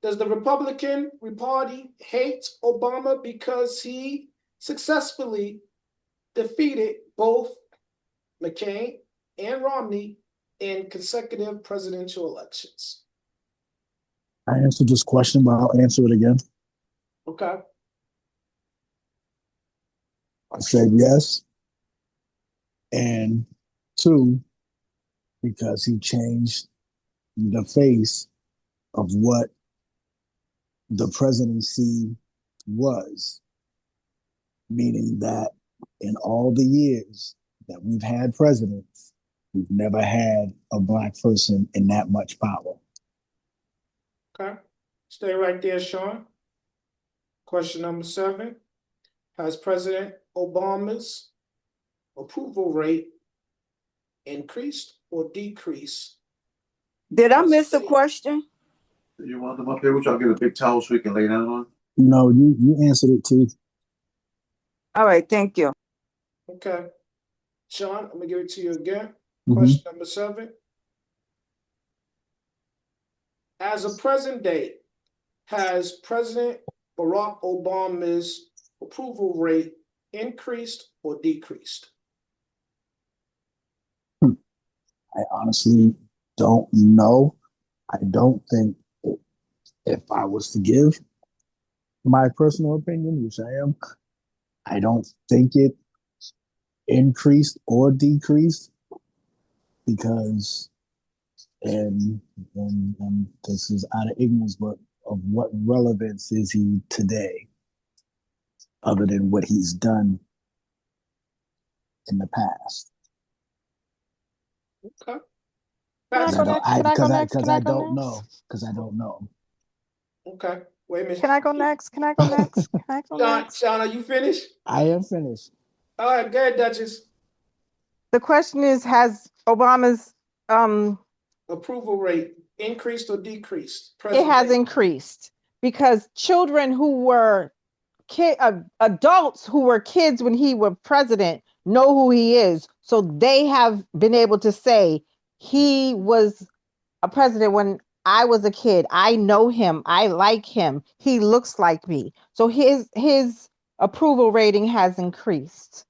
the Republican Party hate Obama because he successfully defeated both McCain and Romney in consecutive presidential elections? I answered this question, but I'll answer it again. Okay. I said yes. And 2, because he changed the face of what the presidency was, meaning that in all the years that we've had presidents, we've never had a black person in that much power. Okay. Stay right there, Sean. Question number 7. Has President Obama's approval rate increased or decreased? Did I miss a question? You want them up here? Which I'll get a big towel so we can lay down on. No, you answered it too. All right, thank you. Okay. Sean, I'm gonna give it to you again. Question number 7. As of present date, has President Barack Obama's approval rate increased or decreased? I honestly don't know. I don't think if I was to give my personal opinion, which I am, I don't think it increased or decreased because, and this is out of ignorance, but of what relevance is he today other than what he's done in the past? Okay. Can I go next? Can I go next? Can I go next? Because I don't know. Okay. Wait a minute. Can I go next? Can I go next? Can I go next? Sean, are you finished? I am finished. All right, go ahead, Duchess. The question is, has Obama's approval rate increased or decreased? It has increased because children who were adults who were kids when he was president know who he is. So they have been able to say he was a president when I was a kid. I know him. I like him. He looks like me. So his approval rating has increased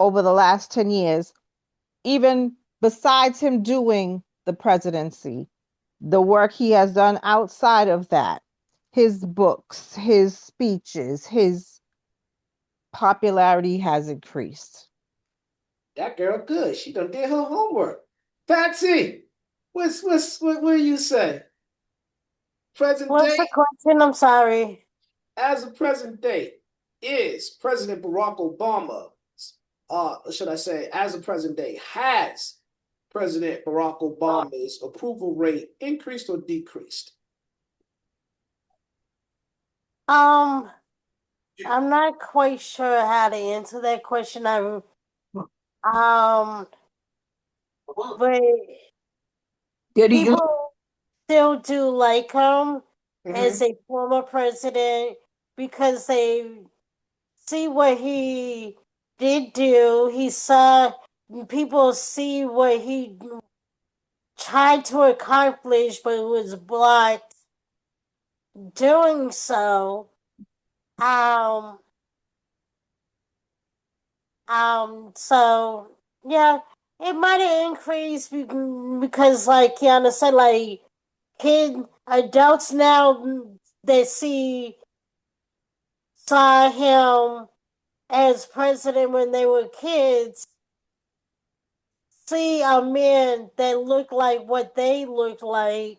over the last 10 years, even besides him doing the presidency, the work he has done outside of that, his books, his speeches, his popularity has increased. That girl good. She done did her homework. Patsy, what do you say? Present What's day, the question? I'm sorry. as of present day, is President Barack Obama, should I say, as of present day, has President Barack Obama's approval rate increased or decreased? I'm not quite sure how to answer that question. Um, but Did he use? people still do like him Mhm. as a former president because they see what he did do. He saw people see what he tried to accomplish, but was blocked doing so. Um, so yeah, it might have increased because, like Kiana said, like adults now they saw him as president when they were kids, see a man that looked like what they looked like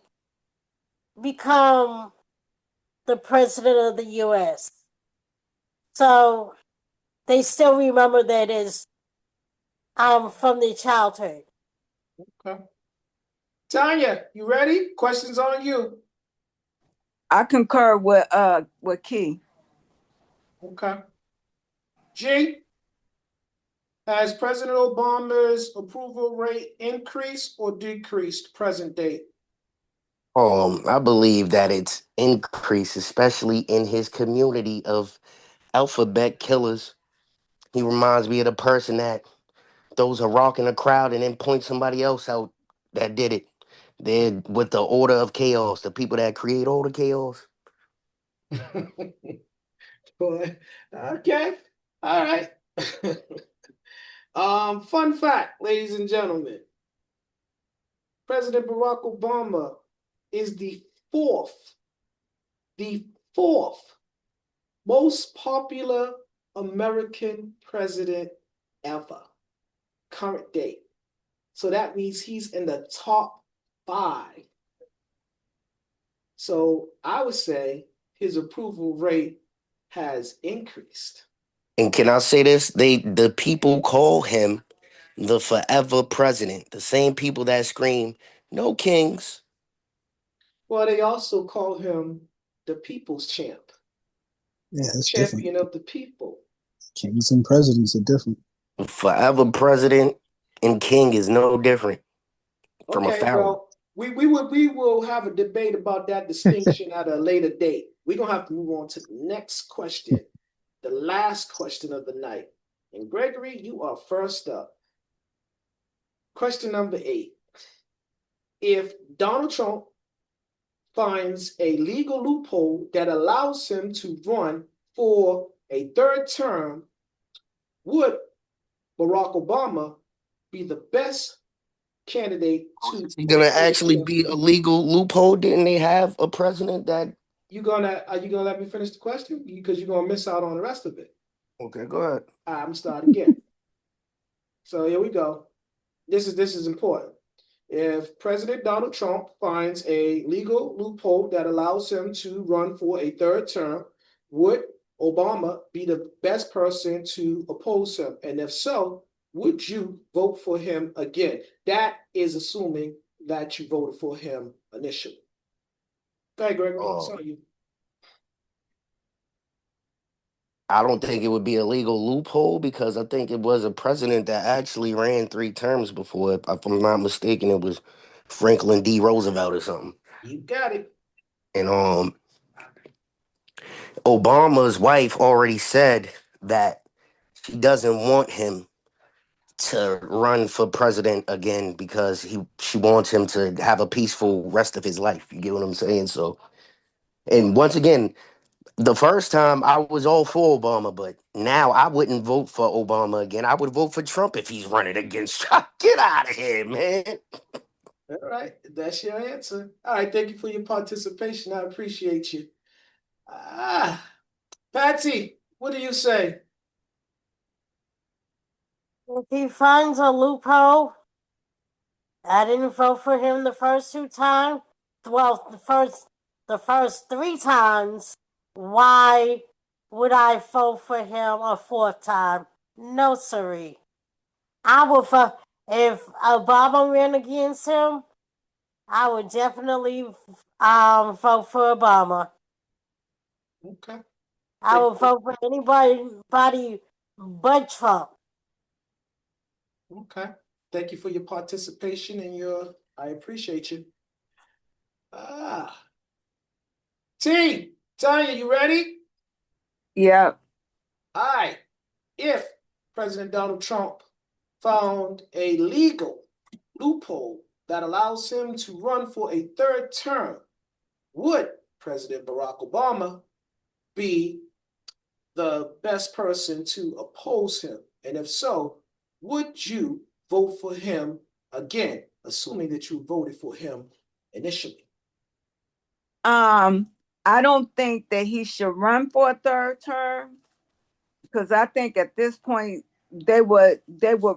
become the president of the U.S. So they still remember that as from their childhood. Okay. Tanya, you ready? Questions on you. I concur with Key. Okay. G, has President Obama's approval rate increased or decreased present date? I believe that it's increased, especially in his community of alphabet killers. He reminds me of the person that throws a rock in a crowd and then points somebody else out that did it. They're with the order of chaos, the people that create all the chaos. Boy, okay. All right. Fun fact, ladies and gentlemen. President Barack Obama is fourth, the fourth most popular American president ever. Current date. So that means he's in the top 5. So I would say his approval rate has increased. And can I say this? The people call him the forever president. The same people that scream, "No kings." Well, they also call him the people's champ, Yeah, it's different. champion of the people. Kings and presidents are different. Forever president and king is no different from a Okay, pharaoh. well, we will have a debate about that distinction at a later date. We're gonna have to move on to the next question, the last question of the night. And Gregory, you are first up. Question number 8. If Donald Trump finds a legal loophole that allows him to run for a third term, would Barack Obama be the best candidate to He's gonna oppose actually him? be a legal loophole. Didn't they have a president that? Are you gonna let me finish the question? Because you're gonna miss out on the rest of it. Okay, go ahead. I'm gonna start again. So here we go. This is important. If President Donald Trump finds a legal loophole that allows him to run for a third term, would Obama be the best person to oppose him? And if so, would you vote for him again? That is assuming that you voted for him initially. Okay, Gregory, it's Oh, on you. I don't think it would be a legal loophole because I think it was a president that actually ran 3 terms before. If I'm not mistaken, it was Franklin D. Roosevelt or something. You got it. And Obama's wife already said that she doesn't want him to run for president again because she wants him to have a peaceful rest of his life. You get what I'm saying? So, and once again, the first time I was all for Obama, but now I wouldn't vote for Obama again. I would vote for Trump if he's running against. Get out of here, man. All right, that's your answer. All right, thank you for your participation. I appreciate you. Ah, Patsy, what do you say? If he finds a loophole, I didn't vote for him the first 2 times. Well, the first 3 times. Why would I vote for him a fourth time? No, siree. I would vote if Obama ran against him. I would definitely vote for Obama. Okay. I would vote for anybody but Trump. Okay. Thank you for your participation and I appreciate you. Ah. T, Tanya, you ready? Yeah. All right. If President Donald Trump found a legal loophole that allows him to run for a third term, would President Barack Obama be the best person to oppose him? And if so, would you vote for him again, assuming that you voted for him initially? I don't think that he should run for a third term because I think at this point they would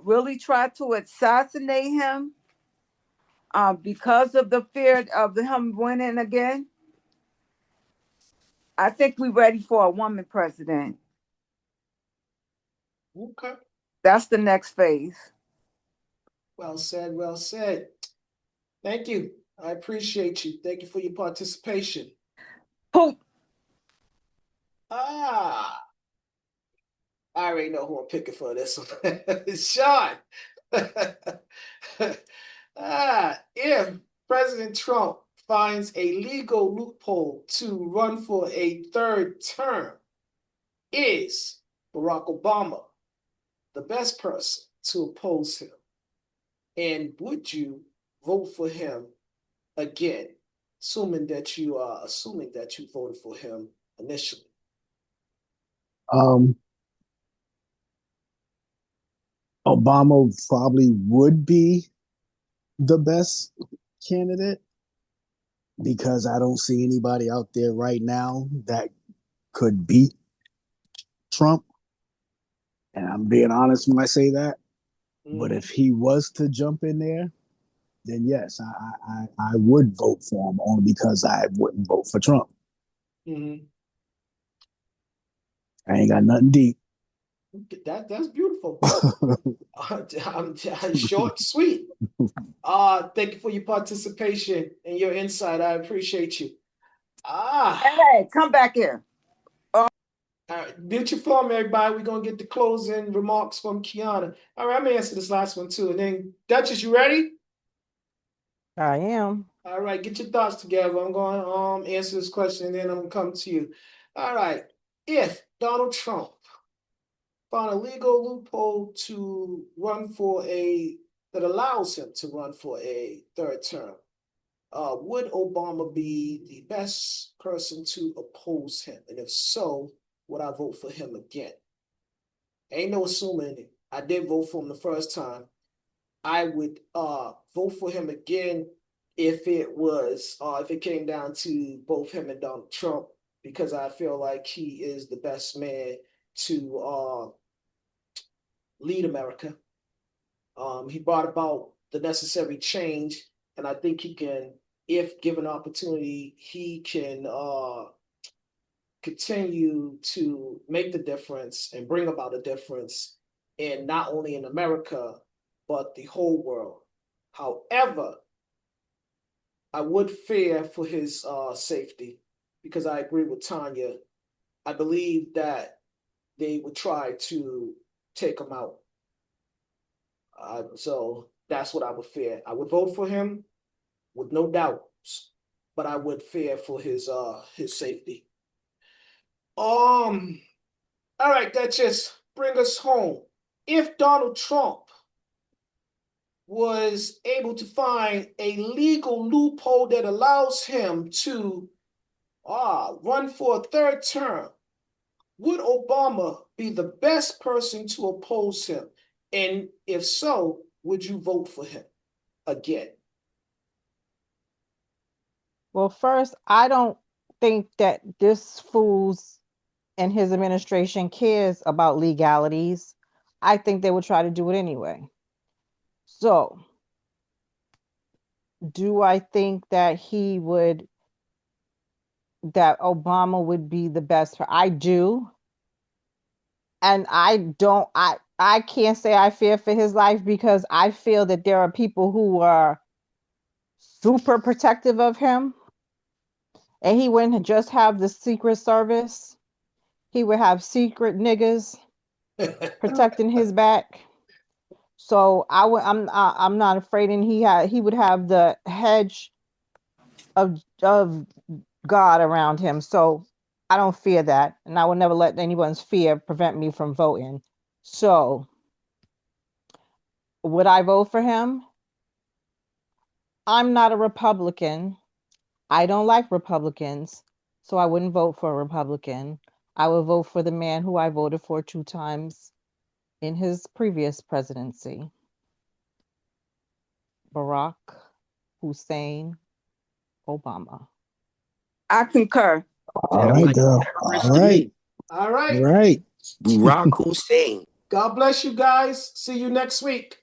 really try to assassinate him because of the fear of him winning again. I think we're ready for a woman president. Okay. That's the next phase. Well said, well said. Thank you. I appreciate you. Thank you for your participation. Who? Ah, I already know who I'm picking for this one. Sean. If President Trump finds a legal loophole to run for a third term, is Barack Obama the best person to oppose him? And would you vote for him again, assuming that you voted for him initially? Um, Obama probably would be the best candidate because I don't see anybody out there right now that could beat Trump. And I'm being honest when I say that. But if he was to jump in there, then yes, I would vote for him only because I wouldn't vote for Trump. Mm-hmm. I ain't got nothing deep. That's beautiful. I'm short, sweet. Thank you for your participation and your insight. I appreciate you. Hey, come back here. All right, mute your phone, everybody. We're gonna get the closing remarks from Kiana. All right, I'm gonna answer this last one too. And then Duchess, you ready? I am. All right, get your thoughts together. I'm going to answer this question and then I'm gonna come to you. All right. If Donald Trump found a legal loophole to run for that allows him to run for a third term, would Obama be the best person to oppose him? And if so, would I vote for him again? Ain't no assuming I did vote for him the first time. I would vote for him again if it came down to both him and Donald Trump, because I feel like he is the best man to lead America. He brought about the necessary change, and I think he can, if given opportunity, he can continue to make the difference and bring about a difference in not only in America but the whole world. However, I would fear for his safety because I agree with Tanya. I believe that they would try to take him out. So that's what I would fear. I would vote for him with no doubts, but I would fear for his safety. Um. All right, that just bring us home. If Donald Trump was able to find a legal loophole that allows him to run for a third term, would Obama be the best person to oppose him? And if so, would you vote for him again? Well, first, I don't think that this fool's and his administration cares about legalities. I think they would try to do it anyway. So, do I think that that Obama would be the best for? I do. And I can't say I fear for his life because I feel that there are people who are super protective of him and he wouldn't just have the Secret Service. he would have secret niggas protecting his back. So I'm not afraid, and he would have the hedge of God around him. So I don't fear that, and I will never let anyone's fear prevent me from voting. So would I vote for him? I'm not a Republican. I don't like Republicans, so I wouldn't vote for a Republican. I would vote for the man who I voted for 2 times in his previous presidency, Barack Hussein Obama. I concur. All Sound right, like girl. terrorists All to right. me. All All right. right. Barack Hussein. God bless you guys. See you next week.